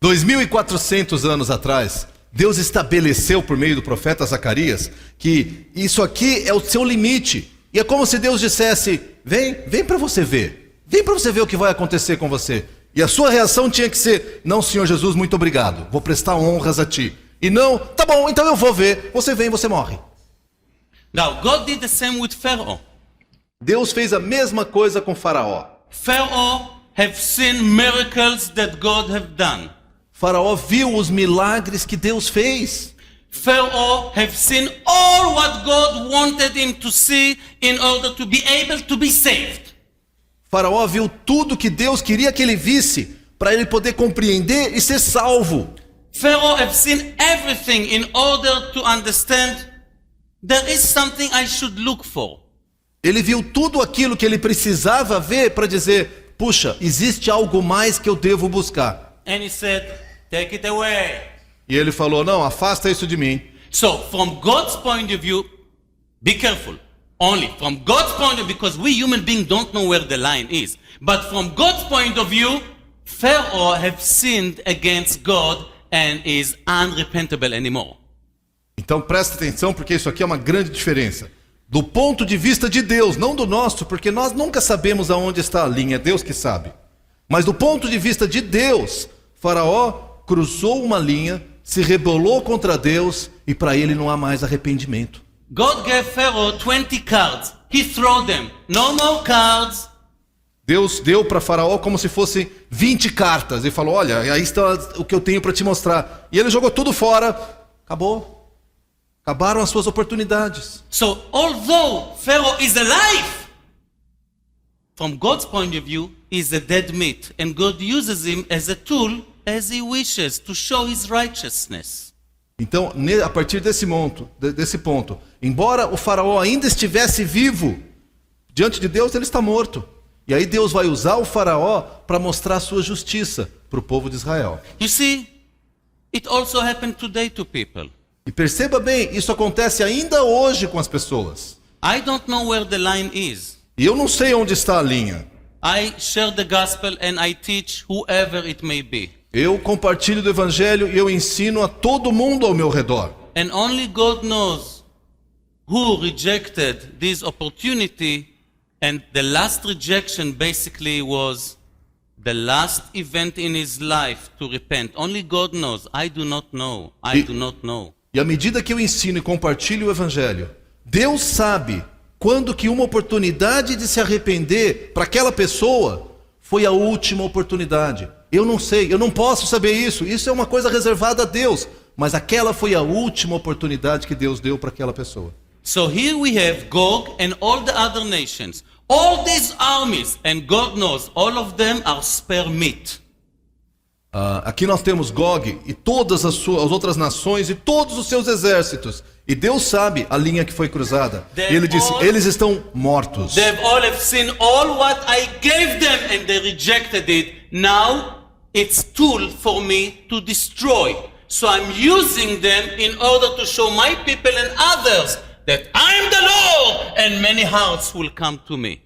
2.400 anos atrás, Deus estabeleceu por meio do profeta Zacarias que isso aqui é o seu limite. E é como se Deus dissesse: vem para você ver. Vem para você ver o que vai acontecer com você. E a sua reação tinha que ser: não, Senhor Jesus, muito obrigado. Vou prestar honras a ti. E não, tá bom, então eu vou ver. Você vem, você morre. Now, God did the same with Pharaoh. Deus fez a mesma coisa com Faraó. Pharaoh have seen miracles that God have done. Faraó viu os milagres que Deus fez. Pharaoh have seen all what God wanted him to see in order to be able to be saved. Faraó viu tudo que Deus queria que ele visse para ele poder compreender e ser salvo. Pharaoh have seen everything in order to understand there is something I should look for. Ele viu tudo aquilo que ele precisava ver para dizer, puxa, existe algo mais que eu devo buscar. And he said, take it away. E ele falou, não, afasta isso de mim. So from God's point of view, be careful. Only from God's point of view, because we human beings don't know where the line is. But from God's point of view, Pharaoh have sinned against God and is unrepentable anymore. Então presta atenção porque isso aqui é uma grande diferença. Do ponto de vista de Deus, não do nosso, porque nós nunca sabemos aonde está a linha, é Deus que sabe. Mas do ponto de vista de Deus, Faraó cruzou uma linha, se rebelou contra Deus e para ele não há mais arrependimento. God gave Pharaoh 20 cards. He threw them. No more cards. Deus deu para Faraó como se fossem 20 cartas e falou, olha, aí está o que eu tenho para te mostrar. E ele jogou tudo fora, acabou. Acabaram as suas oportunidades. So although Pharaoh is alive, from God's point of view, he's a dead meat. And God uses him as a tool as he wishes to show his righteousness. Então, a partir desse ponto, embora o Faraó ainda estivesse vivo, diante de Deus ele está morto. E aí Deus vai usar o Faraó para mostrar a sua justiça para o povo de Israel. You see, it also happened today to people. E perceba bem, isso acontece ainda hoje com as pessoas. I don't know where the line is. E eu não sei onde está a linha. I share the gospel and I teach whoever it may be. Eu compartilho do evangelho e eu ensino a todo mundo ao meu redor. And only God knows who rejected this opportunity, and the last rejection basically was the last event in his life to repent. Only God knows. I do not know. I do not know. E à medida que eu ensino e compartilho o evangelho, Deus sabe quando que uma oportunidade de se arrepender para aquela pessoa foi a última oportunidade. Eu não sei, eu não posso saber isso. Isso é uma coisa reservada a Deus. Mas aquela foi a última oportunidade que Deus deu para aquela pessoa. So here we have Gog and all the other nations. All these armies, and God knows, all of them are spare meat. Aqui nós temos Gog e todas as outras nações e todos os seus exércitos. E Deus sabe a linha que foi cruzada. E ele disse, eles estão mortos. They've all have seen all what I gave them and they rejected it. Now it's tool for me to destroy. So I'm using them in order to show my people and others that I'm the Lord and many hearts will come to me.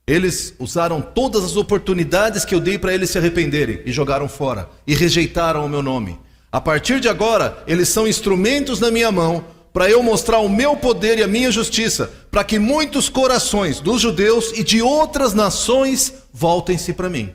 Eles usaram todas as oportunidades que eu dei para eles se arrependerem e jogaram fora e rejeitaram o meu nome. A partir de agora, eles são instrumentos na minha mão para eu mostrar o meu poder e a minha justiça, para que muitos corações dos judeus e de outras nações voltem-se para mim.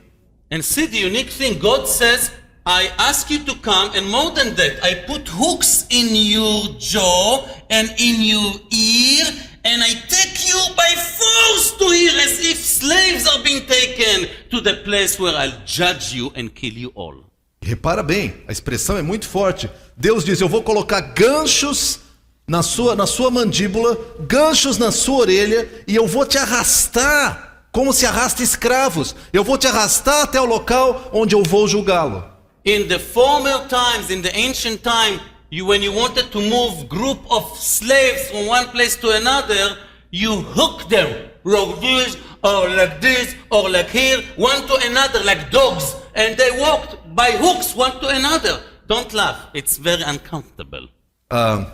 And see the unique thing, God says, I ask you to come, and more than that, I put hooks in your jaw and in your ear, and I take you by force to here as if slaves are being taken to the place where I'll judge you and kill you all. Repara bem, a expressão é muito forte. Deus diz, eu vou colocar ganchos na sua mandíbula, ganchos na sua orelha, e eu vou te arrastar, como se arrasta escravos. Eu vou te arrastar até o local onde eu vou julgá-lo. In the former times, in the ancient time, when you wanted to move group of slaves from one place to another, you hook them like this, or like here, one to another, like dogs, and they walked by hooks one to another. Don't laugh, it's very uncomfortable.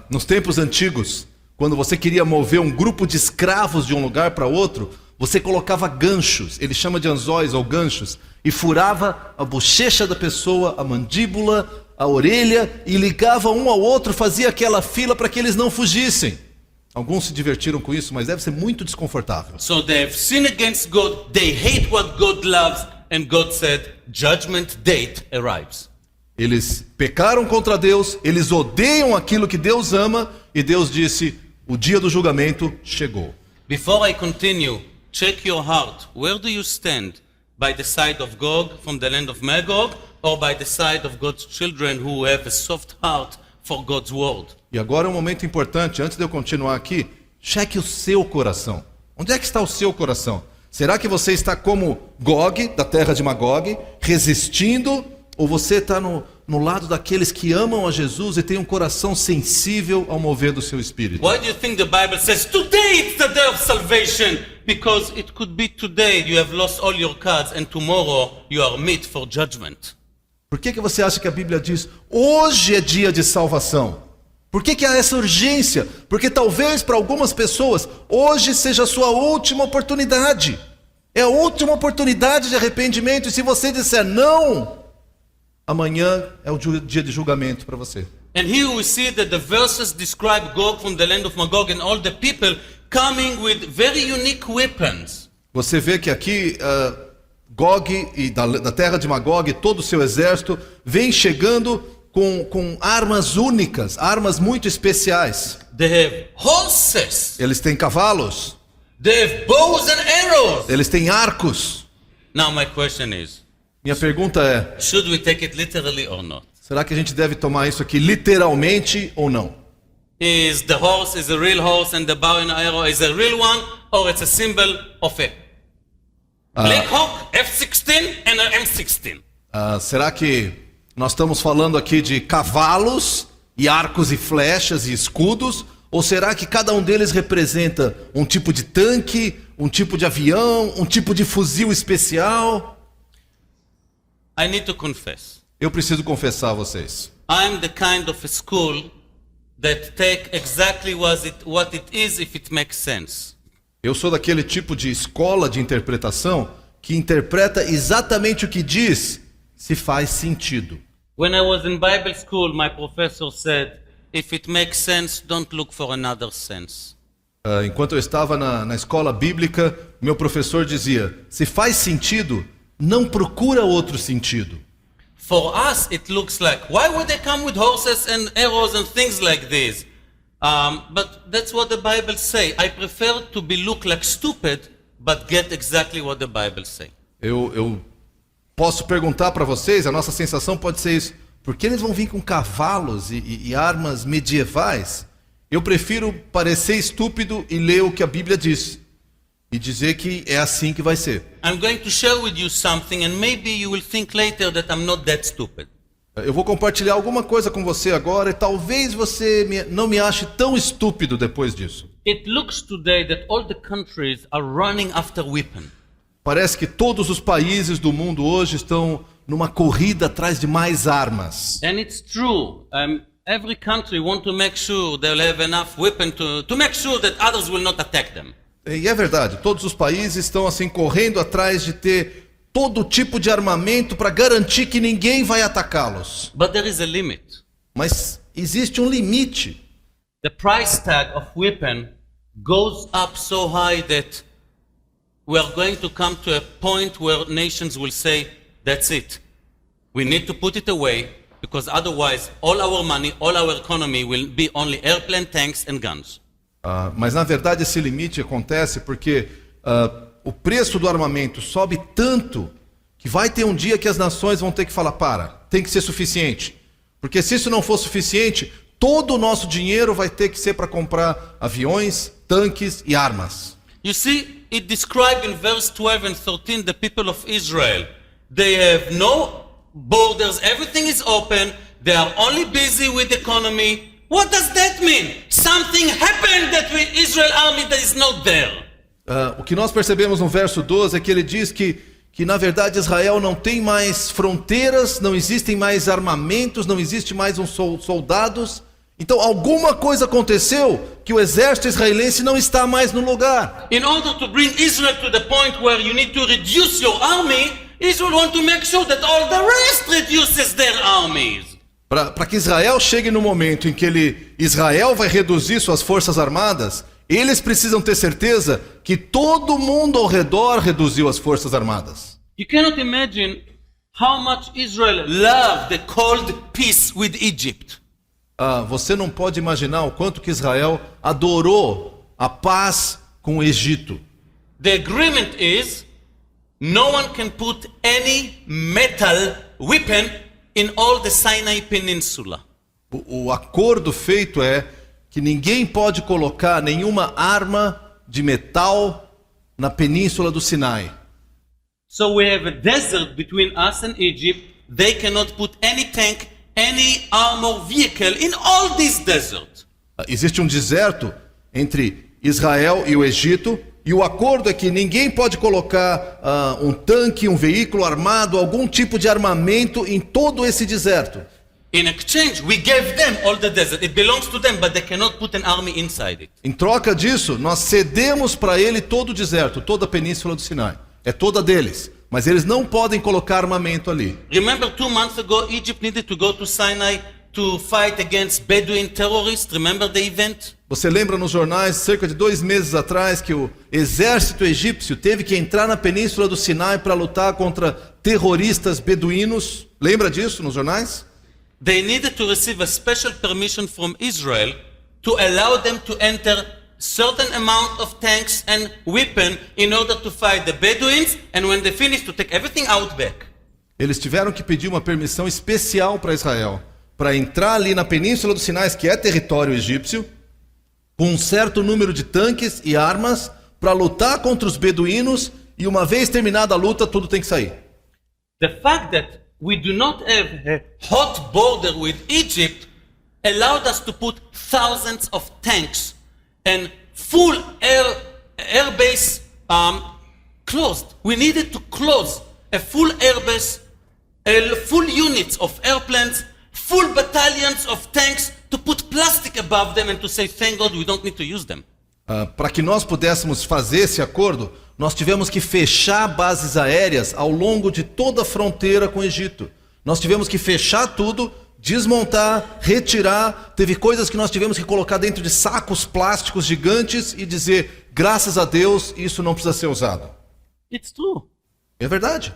Nos tempos antigos, quando você queria mover um grupo de escravos de um lugar para outro, você colocava ganchos, ele chama de anzóis ou ganchos, e furava a bochecha da pessoa, a mandíbula, a orelha, e ligava um ao outro, fazia aquela fila para que eles não fugissem. Alguns se divertiram com isso, mas deve ser muito desconfortável. So they have sinned against God, they hate what God loves, and God said, judgment date arrives. Eles pecaram contra Deus, eles odeiam aquilo que Deus ama, e Deus disse, o dia do julgamento chegou. Before I continue, check your heart. Where do you stand? By the side of Gog from the land of Magog, or by the side of God's children who have a soft heart for God's word. E agora é um momento importante, antes de eu continuar aqui, cheque o seu coração. Onde é que está o seu coração? Será que você está como Gog, da terra de Magog, resistindo? Ou você está no lado daqueles que amam a Jesus e tem um coração sensível ao mover do seu espírito? Why do you think the Bible says today it's the day of salvation? Because it could be today you have lost all your cards and tomorrow you are meet for judgment. Por que você acha que a Bíblia diz, hoje é dia de salvação? Por que há essa urgência? Porque talvez para algumas pessoas, hoje seja a sua última oportunidade. É a última oportunidade de arrependimento. E se você disser não, amanhã é o dia de julgamento para você. And here we see that the verses describe Gog from the land of Magog and all the people coming with very unique weapons. Você vê que aqui Gog e da terra de Magog, todo o seu exército, vem chegando com armas únicas, armas muito especiais. They have horses. Eles têm cavalos, They have bows and arrows. eles têm arcos. Now my question is, Minha pergunta é, should we take it literally or not? será que a gente deve tomar isso aqui literalmente ou não? Is the horse is a real horse and the bow and arrow is a real one, or it's a symbol of a Black Hawk F-16 and an M16? Será que nós estamos falando aqui de cavalos e arcos e flechas e escudos? Ou será que cada um deles representa um tipo de tanque, um tipo de avião, um tipo de fuzil especial? I need to confess. Eu preciso confessar a vocês. I'm the kind of a school that take exactly what it is if it makes sense. Eu sou daquele tipo de escola de interpretação que interpreta exatamente o que diz, se faz sentido. When I was in Bible school, my professor said, if it makes sense, don't look for another sense. Enquanto eu estava na escola bíblica, meu professor dizia, se faz sentido, não procura outro sentido. For us, it looks like, why would they come with horses and arrows and things like this? But that's what the Bible say. I prefer to be look like stupid, but get exactly what the Bible say. Eu posso perguntar para vocês, a nossa sensação pode ser isso. Por que eles vão vir com cavalos e armas medievais? Eu prefiro parecer estúpido e ler o que a Bíblia diz. E dizer que é assim que vai ser. I'm going to share with you something and maybe you will think later that I'm not that stupid. Eu vou compartilhar alguma coisa com você agora e talvez você não me ache tão estúpido depois disso. It looks today that all the countries are running after weapons. Parece que todos os países do mundo hoje estão numa corrida atrás de mais armas. And it's true. Every country wants to make sure they'll have enough weapon to make sure that others will not attack them. E é verdade, todos os países estão assim correndo atrás de ter todo tipo de armamento para garantir que ninguém vai atacá-los. But there is a limit. Mas existe um limite. The price tag of weapon goes up so high that we are going to come to a point where nations will say, that's it. We need to put it away because otherwise all our money, all our economy will be only airplane, tanks and guns. Mas na verdade esse limite acontece porque o preço do armamento sobe tanto que vai ter um dia que as nações vão ter que falar, tem que ser suficiente. Porque se isso não for suficiente, todo o nosso dinheiro vai ter que ser para comprar aviões, tanques e armas. You see, it describes in verse 12 and 13 the people of Israel. They have no borders, everything is open, they are only busy with the economy. What does that mean? Something happened that with Israel army that is not there. O que nós percebemos no verso 12 é que ele diz que na verdade Israel não tem mais fronteiras, não existem mais armamentos, não existe mais soldados. Então alguma coisa aconteceu que o exército israelense não está mais no lugar. In order to bring Israel to the point where you need to reduce your army, Israel wants to make sure that all the rest reduces their armies. Para que Israel chegue no momento em que Israel vai reduzir suas forças armadas, eles precisam ter certeza que todo mundo ao redor reduziu as forças armadas. You cannot imagine how much Israel loved the cold peace with Egypt. Você não pode imaginar o quanto que Israel adorou a paz com o Egito. The agreement is no one can put any metal weapon in all the Sinai Peninsula. O acordo feito é que ninguém pode colocar nenhuma arma de metal na península do Sinai. So we have a desert between us and Egypt. They cannot put any tank, any armor vehicle in all this desert. Existe um deserto entre Israel e o Egito, e o acordo é que ninguém pode colocar um tanque, um veículo armado, algum tipo de armamento em todo esse deserto. In exchange, we gave them all the desert. It belongs to them, but they cannot put an army inside it. Em troca disso, nós cedemos para ele todo o deserto, toda a península do Sinai. É toda deles, mas eles não podem colocar armamento ali. Remember 2 months ago, Egypt needed to go to Sinai to fight against Bedouin terrorists. Remember the event? Você lembra nos jornais, cerca de 2 meses atrás, que o exército egípcio teve que entrar na península do Sinai para lutar contra terroristas beduínos? Lembra disso nos jornais? They needed to receive a special permission from Israel to allow them to enter certain amount of tanks and weapons in order to fight the Bedouins, and when they finished, to take everything out back. Eles tiveram que pedir uma permissão especial para Israel, para entrar ali na península dos Sinais, que é território egípcio, com um certo número de tanques e armas, para lutar contra os beduínos, e uma vez terminada a luta, tudo tem que sair. The fact that we do not have a hot border with Egypt allowed us to put thousands of tanks and full air base closed. We needed to close a full air base, full units of airplanes, full battalions of tanks, to put plastic above them and to say, thank God we don't need to use them. Para que nós pudéssemos fazer esse acordo, nós tivemos que fechar bases aéreas ao longo de toda a fronteira com o Egito. Nós tivemos que fechar tudo, desmontar, retirar. Teve coisas que nós tivemos que colocar dentro de sacos plásticos gigantes e dizer, graças a Deus, isso não precisa ser usado. It's true. É verdade.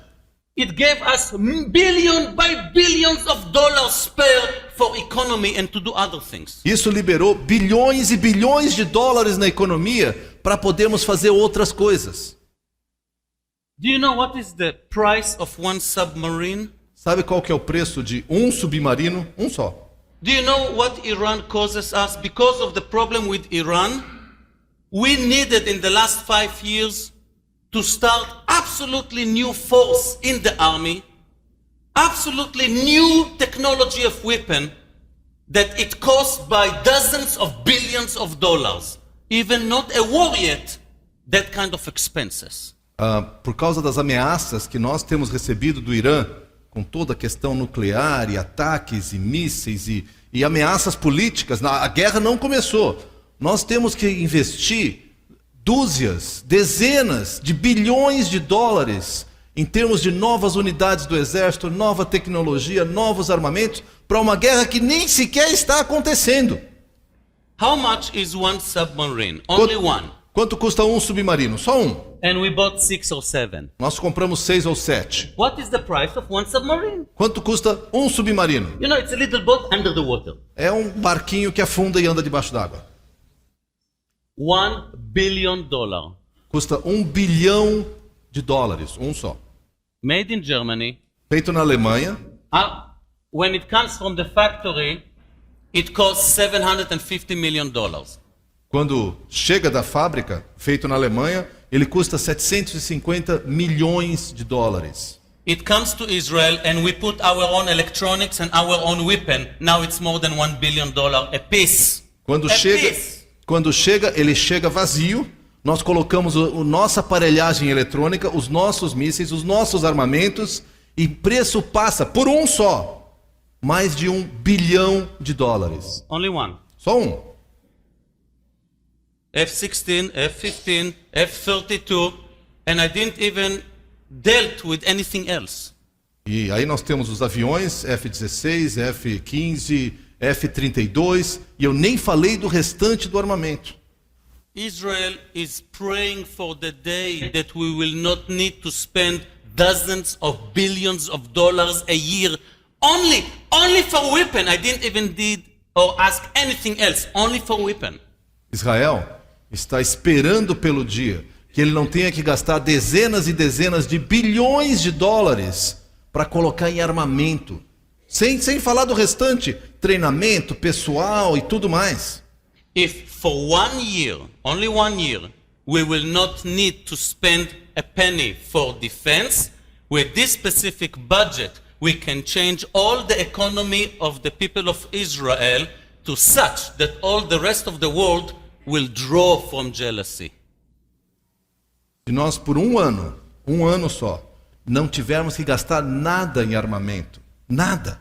It gave us billion by billions of dollars spare for economy and to do other things. Isso liberou bilhões e bilhões de dólares na economia para podermos fazer outras coisas. Do you know what is the price of one submarine? Sabe qual que é o preço de um submarino? Um só. Do you know what Iran causes us? Because of the problem with Iran, we needed in the last 5 years to start absolutely new force in the army, absolutely new technology of weapon that it cost by dozens of billions of dollars. Even not a war yet, that kind of expenses. Por causa das ameaças que nós temos recebido do Irã, com toda a questão nuclear e ataques e mísseis e ameaças políticas, a guerra não começou. Nós temos que investir dúzias, dezenas de bilhões de dólares em termos de novas unidades do exército, nova tecnologia, novos armamentos, para uma guerra que nem sequer está acontecendo. How much is one submarine? Only one. Quanto custa um submarino? Só um. And we bought 6 or 7. Nós compramos 6 ou 7. What is the price of one submarine? Quanto custa um submarino? You know, it's a little boat under the water. É um barquinho que afunda e anda debaixo d'água. $1 billion. Custa $1 bilhão, um só. Made in Germany. Feito na Alemanha. When it comes from the factory, it costs $750 million. Quando chega da fábrica, feito na Alemanha, ele custa 750 milhões de dólares. It comes to Israel and we put our own electronics and our own weapon. Now it's more than $1 billion a piece. Quando chega, ele chega vazio. Nós colocamos a nossa aparelhagem eletrônica, os nossos mísseis, os nossos armamentos, e preço passa por um só, mais de $1 bilhão. Only one. Só um. F-16, F-15, F-32, and I didn't even dealt with anything else. E aí nós temos os aviões F-16, F-15, F-32, e eu nem falei do restante do armamento. Israel is praying for the day that we will not need to spend dozens of billions of dollars a year only for weapon. I didn't even need or ask anything else, only for weapon. Israel está esperando pelo dia que ele não tenha que gastar dezenas e dezenas de bilhões de dólares para colocar em armamento. Sem falar do restante, treinamento, pessoal e tudo mais. If for 1 year, only 1 year, we will not need to spend a penny for defense, with this specific budget, we can change all the economy of the people of Israel to such that all the rest of the world will draw from jealousy. Se nós por um ano só, não tivermos que gastar nada em armamento, nada,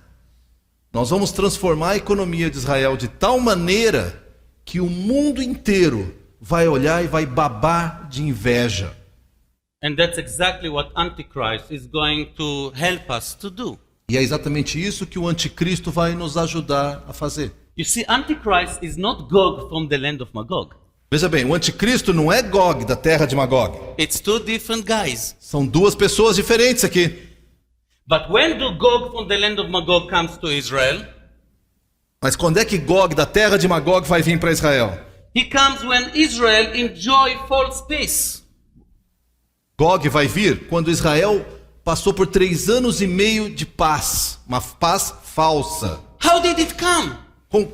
nós vamos transformar a economia de Israel de tal maneira que o mundo inteiro vai olhar e vai babar de inveja. And that's exactly what Antichrist is going to help us to do. E é exatamente isso que o anticristo vai nos ajudar a fazer. You see, Antichrist is not Gog from the land of Magog. Veja bem, o anticristo não é Gog, da terra de Magog. It's two different guys. São duas pessoas diferentes aqui. But when do Gog from the land of Magog comes to Israel? Mas quando é que Gog, da terra de Magog, vai vir para Israel? He comes when Israel enjoy false peace. Gog vai vir quando Israel passou por 3 anos e meio de paz. Uma paz falsa. How did it come?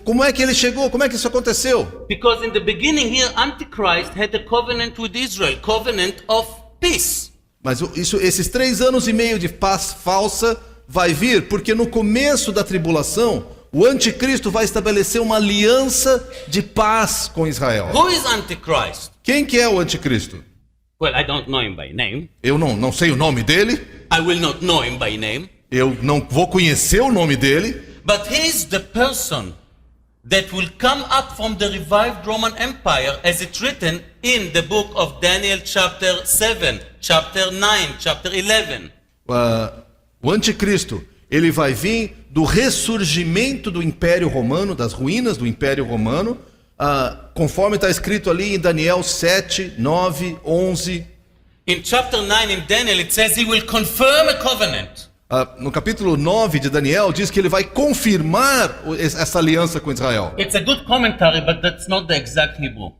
Como é que ele chegou? Como é que isso aconteceu? Because in the beginning here, Antichrist had a covenant with Israel, covenant of peace. Mas esses 3 anos e meio de paz falsa vai vir porque no começo da tribulação, o anticristo vai estabelecer uma aliança de paz com Israel. Who is Antichrist? Quem que é o anticristo? Well, I don't know him by name. Eu não sei o nome dele. I will not know him by name. Eu não vou conhecer o nome dele. But he is the person that will come up from the revived Roman Empire, as it's written in the book of Daniel chapter 7, chapter 9, chapter 11. O anticristo, ele vai vir do ressurgimento do Império Romano, das ruínas do Império Romano, conforme está escrito ali em Daniel 7, 9, 11. In chapter 9 in Daniel it says he will confirm a covenant. No capítulo 9 de Daniel diz que ele vai confirmar essa aliança com Israel. It's a good commentary, but that's not the exact Hebrew.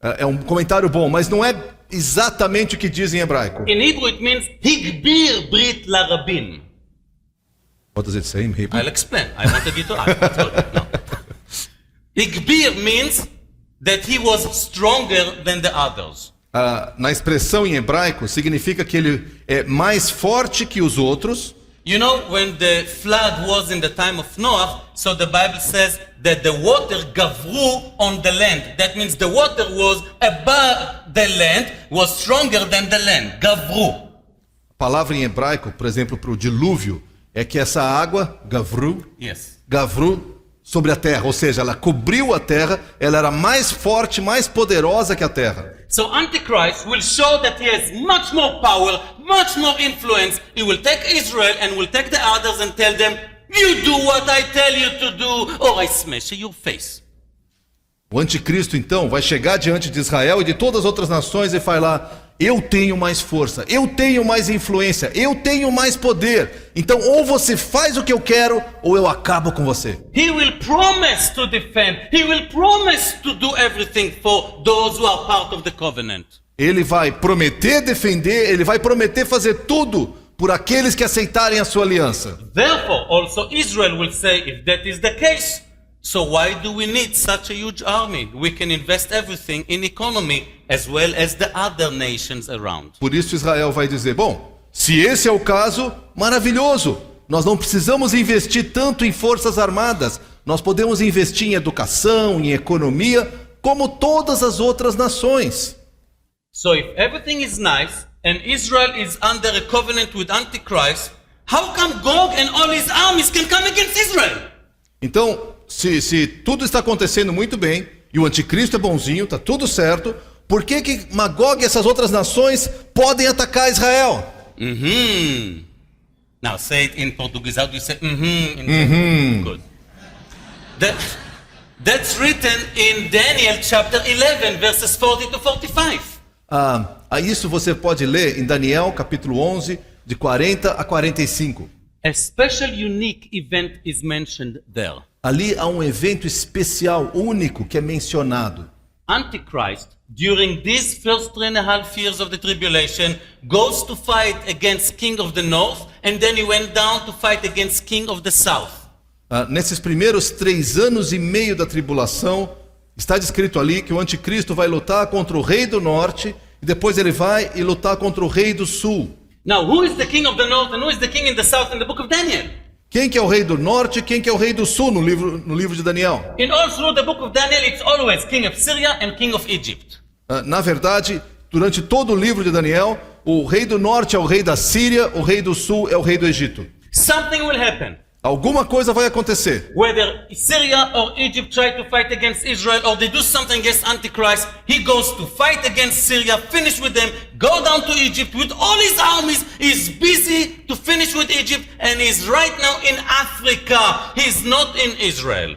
É um comentário bom, mas não é exatamente o que diz em hebraico. In Hebrew it means Higbir Brit Larabin. What does it say in Hebrew? I'll explain. I wanted you to ask. I told you. No. Higbir means that he was stronger than the others. Na expressão em hebraico significa que ele é mais forte que os outros. You know, when the flood was in the time of Noah, so the Bible says that the water gavru on the land. That means the water was above the land, was stronger than the land. Gavru. A palavra em hebraico, por exemplo, para o dilúvio, é que essa água, gavru, Yes. gavru, sobre a terra, ou seja, ela cobriu a terra, ela era mais forte, mais poderosa que a terra. So Antichrist will show that he has much more power, much more influence. He will take Israel and will take the others and tell them, you do what I tell you to do, or I smash your face. O anticristo, então, vai chegar diante de Israel e de todas as outras nações e falar: eu tenho mais força, eu tenho mais influência, eu tenho mais poder. Então, ou você faz o que eu quero, ou eu acabo com você. He will promise to defend. He will promise to do everything for those who are part of the covenant. Ele vai prometer defender, ele vai prometer fazer tudo por aqueles que aceitarem a sua aliança. Therefore, also Israel will say, if that is the case, so why do we need such a huge army? We can invest everything in economy as well as the other nations around. Por isso Israel vai dizer: bom, se esse é o caso, maravilhoso. Nós não precisamos investir tanto em forças armadas. Nós podemos investir em educação, em economia, como todas as outras nações. So if everything is nice and Israel is under a covenant with Antichrist, how come Gog and all his armies can come against Israel? Então, se tudo está acontecendo muito bem e o anticristo é bonzinho, está tudo certo, por que Magog e essas outras nações podem atacar Israel? Now say it in Portuguese. How do you say in Good. That's written in Daniel chapter 11 verses 40 to 45. Isso você pode ler em Daniel capítulo 11, de 40 a 45. A special unique event is mentioned there. Ali há um evento especial, único, que é mencionado. Antichrist, during these first 3.5 years of the tribulation, goes to fight against king of the north, and then he went down to fight against king of the south. Nesses primeiros 3 anos e meio da tribulação, está descrito ali que o anticristo vai lutar contra o rei do norte, e depois ele vai e lutar contra o rei do sul. Now, who is the king of the north and who is the king in the south in the book of Daniel? Quem que é o rei do norte e quem que é o rei do sul no livro de Daniel? In all through the book of Daniel, it's always king of Syria and king of Egypt. Na verdade, durante todo o livro de Daniel, o rei do norte é o rei da Síria, o rei do sul é o rei do Egito. Something will happen. Alguma coisa vai acontecer. Whether Syria or Egypt try to fight against Israel or they do something against Antichrist, he goes to fight against Syria, finish with them, go down to Egypt with all his armies. He's busy to finish with Egypt and he's right now in Africa. He's not in Israel.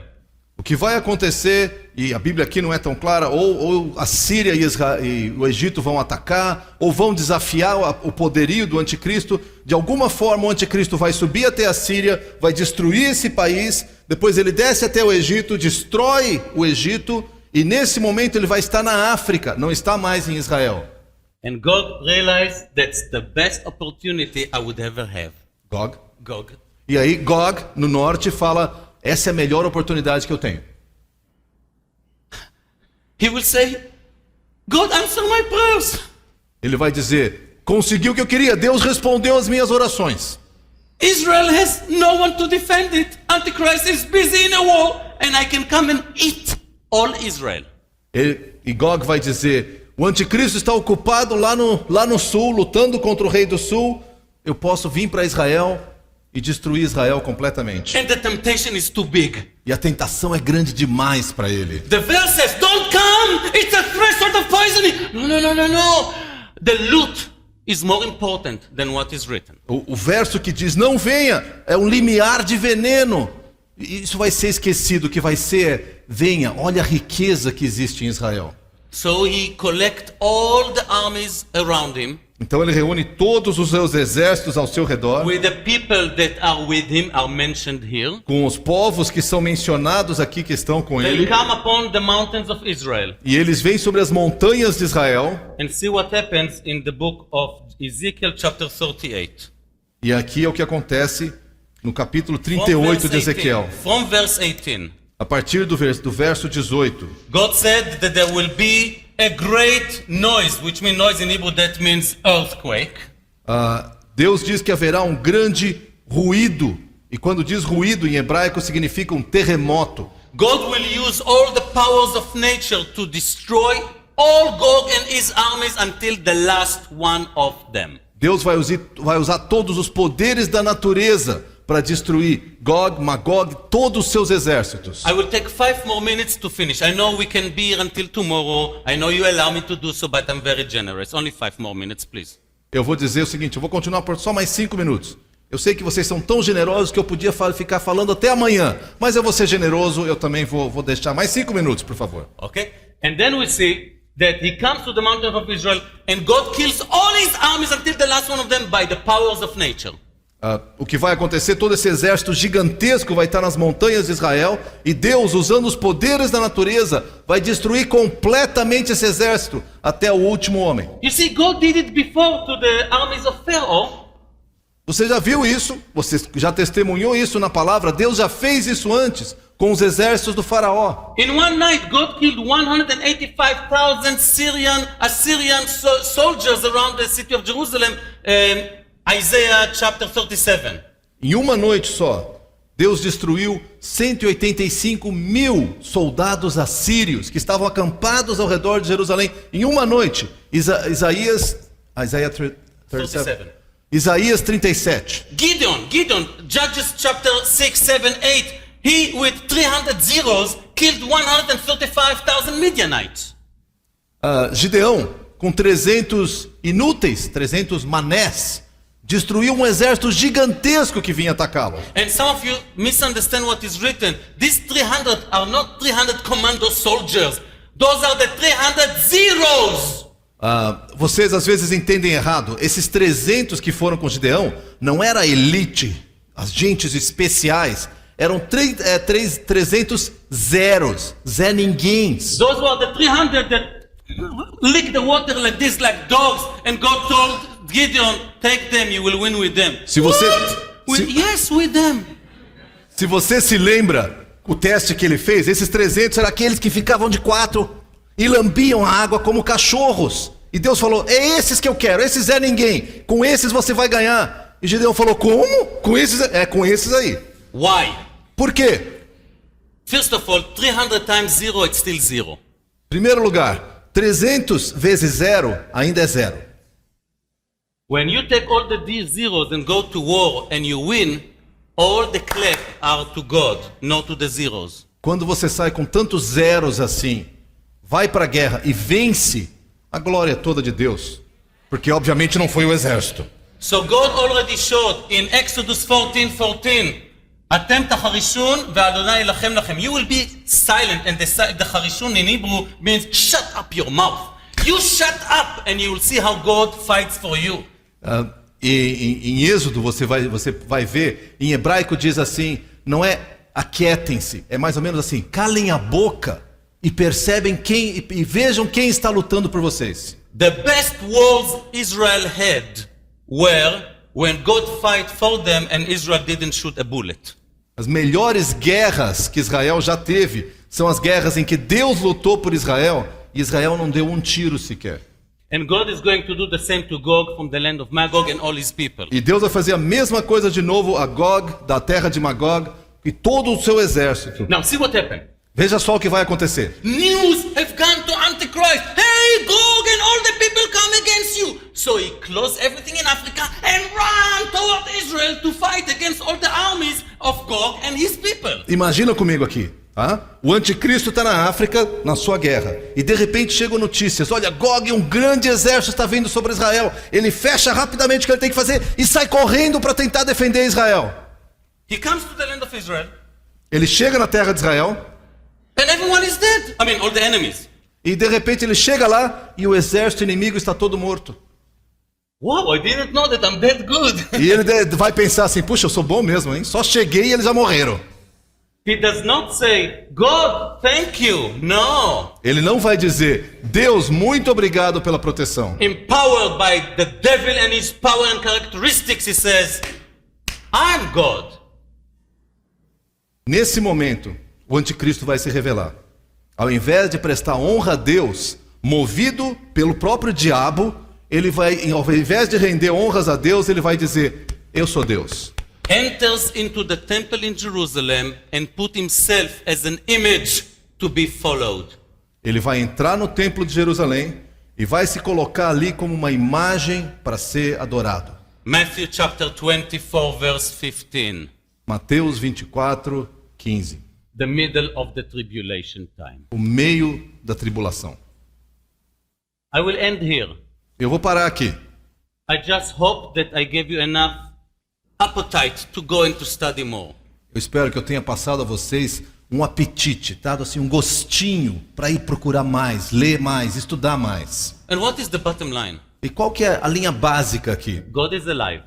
O que vai acontecer, e a Bíblia aqui não é tão clara, ou a Síria e o Egito vão atacar, ou vão desafiar o poderio do anticristo. De alguma forma o anticristo vai subir até a Síria, vai destruir esse país, depois ele desce até o Egito, destrói o Egito, e nesse momento ele vai estar na África, não está mais em Israel. And God realized that's the best opportunity I would ever have. Gog. E aí Gog, no norte, fala: essa é a melhor oportunidade que eu tenho. He will say, God answer my prayers. Ele vai dizer: consegui o que eu queria, Deus respondeu às minhas orações. Israel has no one to defend it. Antichrist is busy in a war and I can come and eat all Israel. E Gog vai dizer: o anticristo está ocupado lá no sul, lutando contra o rei do sul. Eu posso vir para Israel e destruir Israel completamente. And the temptation is too big. E a tentação é grande demais para ele. The verse says, don't come, it's a threshold of poisoning. No. The loot is more important than what is written. O verso que diz, não venha, é um limiar de veneno. Isso vai ser esquecido, o que vai ser, venha, olha a riqueza que existe em Israel. So he collect all the armies around him. Então ele reúne todos os seus exércitos ao seu redor, With the people that are with him are mentioned here. com os povos que são mencionados aqui que estão com They ele, come upon the mountains of Israel. e eles vêm sobre as montanhas de Israel. And see what happens in the book of Ezekiel chapter 38. E aqui é o que acontece no capítulo 38 de Ezequiel, From verse 18. a partir do verso 18. God said that there will be a great noise, which means noise in Hebrew, that means earthquake. Deus diz que haverá um grande ruído, e quando diz ruído em hebraico significa um terremoto. God will use all the powers of nature to destroy all Gog and his armies until the last one of them. Deus vai usar todos os poderes da natureza para destruir Gog, Magog, todos os seus exércitos. I will take 5 more minutes to finish. I know we can be here until tomorrow. I know you allow me to do so, but I'm very generous. Only 5 more minutes, please. Eu vou dizer o seguinte, eu vou continuar por só mais 5 minutos. Eu sei que vocês são tão generosos que eu podia ficar falando até amanhã, mas eu vou ser generoso, eu também vou deixar mais 5 minutos, por favor. Okay? And then we see that he comes to the mountain of Israel and God kills all his armies until the last one of them by the powers of nature. O que vai acontecer, todo esse exército gigantesco vai estar nas montanhas de Israel, e Deus, usando os poderes da natureza, vai destruir completamente esse exército até o último homem. You see, God did it before to the armies of Pharaoh. Você já viu isso? Você já testemunhou isso na palavra? Deus já fez isso antes com os exércitos do faraó. In one night, God killed 185,000 Assyrian soldiers around the city of Jerusalem. Isaiah chapter 37. Em uma noite só, Deus destruiu 185 mil soldados assírios que estavam acampados ao redor de Jerusalém. Em uma noite. Isaiah 37. Isaías 37. Gideon, Judges chapter 6, 7, 8. He, with 300 zeros, killed 135,000 Midianites. Gideão, com 300 inúteis, 300 manés, destruiu um exército gigantesco que vinha atacá-lo. And some of you misunderstand what is written. These 300 are not 300 commando soldiers. Those are the 300 zeros. Vocês às vezes entendem errado. Esses 300 que foram com Gideão não era a elite, as gentes especiais. Eram 300 zeros, Zé Ninguéms. Those were the 300 that licked the water like this, like dogs, and God told Gideon, take them, you will win with them. Se você, Yes, with them. se você se lembra o teste que ele fez, esses 300 eram aqueles que ficavam de 4 e lambiam a água como cachorros. E Deus falou, é esses que eu quero, esses é ninguém, com esses você vai ganhar. E Gideão falou, como? Com esses? É, com esses aí. Why? Por quê? First of all, 300 times 0, it's still 0. Primeiro lugar, 300 vezes 0 ainda é 0. When you take all the zeros and go to war and you win, all the clap are to God, not to the zeros. Quando você sai com tantos zeros assim, vai para a guerra e vence, a glória é toda de Deus. Porque obviamente não foi o exército. So God already showed in Exodus 14:14, אתם תחרישון ואדוני ילחם לכם. You will be silent, and the חרישון in Hebrew means shut up your mouth. You shut up and you will see how God fights for you. Em Êxodo você vai ver, em hebraico diz assim, não é aquietem-se, é mais ou menos assim, calem a boca e percebem e vejam quem está lutando por vocês. The best wars Israel had were when God fight for them and Israel didn't shoot a bullet. As melhores guerras que Israel já teve são as guerras em que Deus lutou por Israel e Israel não deu um tiro sequer. And God is going to do the same to Gog from the land of Magog and all his people. E Deus vai fazer a mesma coisa de novo a Gog, da terra de Magog, e todo o seu exército. Now see what happened. Veja só o que vai acontecer. News have gone to Antichrist. Hey, Gog and all the people come against you. So he closed everything in Africa and ran toward Israel to fight against all the armies of Gog and his people. Imagina comigo aqui, tá? O anticristo está na África, na sua guerra, e de repente chegam notícias, olha, Gog, um grande exército está vindo sobre Israel. Ele fecha rapidamente o que ele tem que fazer e sai correndo para tentar defender Israel. He comes to the land of Israel. Ele chega na terra de Israel. And everyone is dead. I mean, all the enemies. E de repente ele chega lá e o exército inimigo está todo morto. Wow, I didn't know that I'm that good. E ele vai pensar assim, puxa, eu sou bom mesmo, hein? Só cheguei e eles já morreram. He does not say, God, thank you. No. Ele não vai dizer, Deus, muito obrigado pela proteção. Empowered by the devil and his power and characteristics, he says, I'm God. Nesse momento, o anticristo vai se revelar. Ao invés de prestar honra a Deus, movido pelo próprio diabo, ele vai, ao invés de render honras a Deus, ele vai dizer, eu sou Deus. Enters into the temple in Jerusalem and put himself as an image to be followed. Ele vai entrar no templo de Jerusalém e vai se colocar ali como uma imagem para ser adorado. Matthew chapter 24 verse 15. Mateus 24, 15. The middle of the tribulation time. O meio da tribulação. I will end here. Eu vou parar aqui. I just hope that I gave you enough appetite to go and to study more. Eu espero que eu tenha passado a vocês um apetite, dado assim um gostinho para ir procurar mais, ler mais, estudar mais. And what is the bottom line? E qual que é a linha básica aqui? God is alive.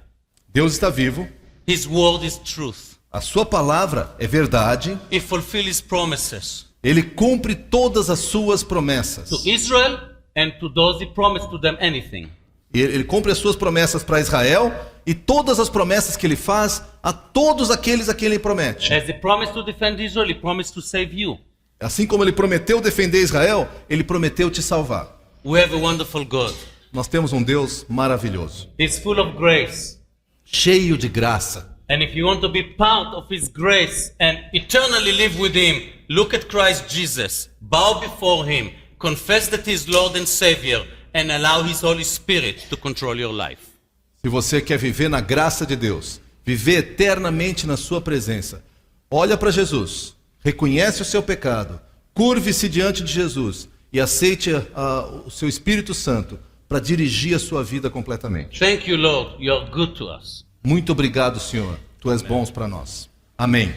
Deus está vivo, His word is truth. a sua palavra é verdade, He fulfills his promises ele cumpre todas as suas promessas. to Israel and to those he promised to them anything. Ele cumpre as suas promessas para Israel e todas as promessas que ele faz a todos aqueles a quem ele promete. As he promised to defend Israel, he promised to save you. Assim como ele prometeu defender Israel, ele prometeu te salvar. We have a wonderful God. Nós temos um Deus maravilhoso, He's full of grace. cheio de graça. And if you want to be part of his grace and eternally live with him, look at Christ Jesus. Bow before him. Confess that he is Lord and Savior. And allow his Holy Spirit to control your life. Se você quer viver na graça de Deus, viver eternamente na sua presença, olha para Jesus, reconhece o seu pecado, curve-se diante de Jesus e aceite o seu Espírito Santo para dirigir a sua vida completamente. Thank you, Lord. You are good to us. Muito obrigado, Senhor. Tu és bom para nós. Amém.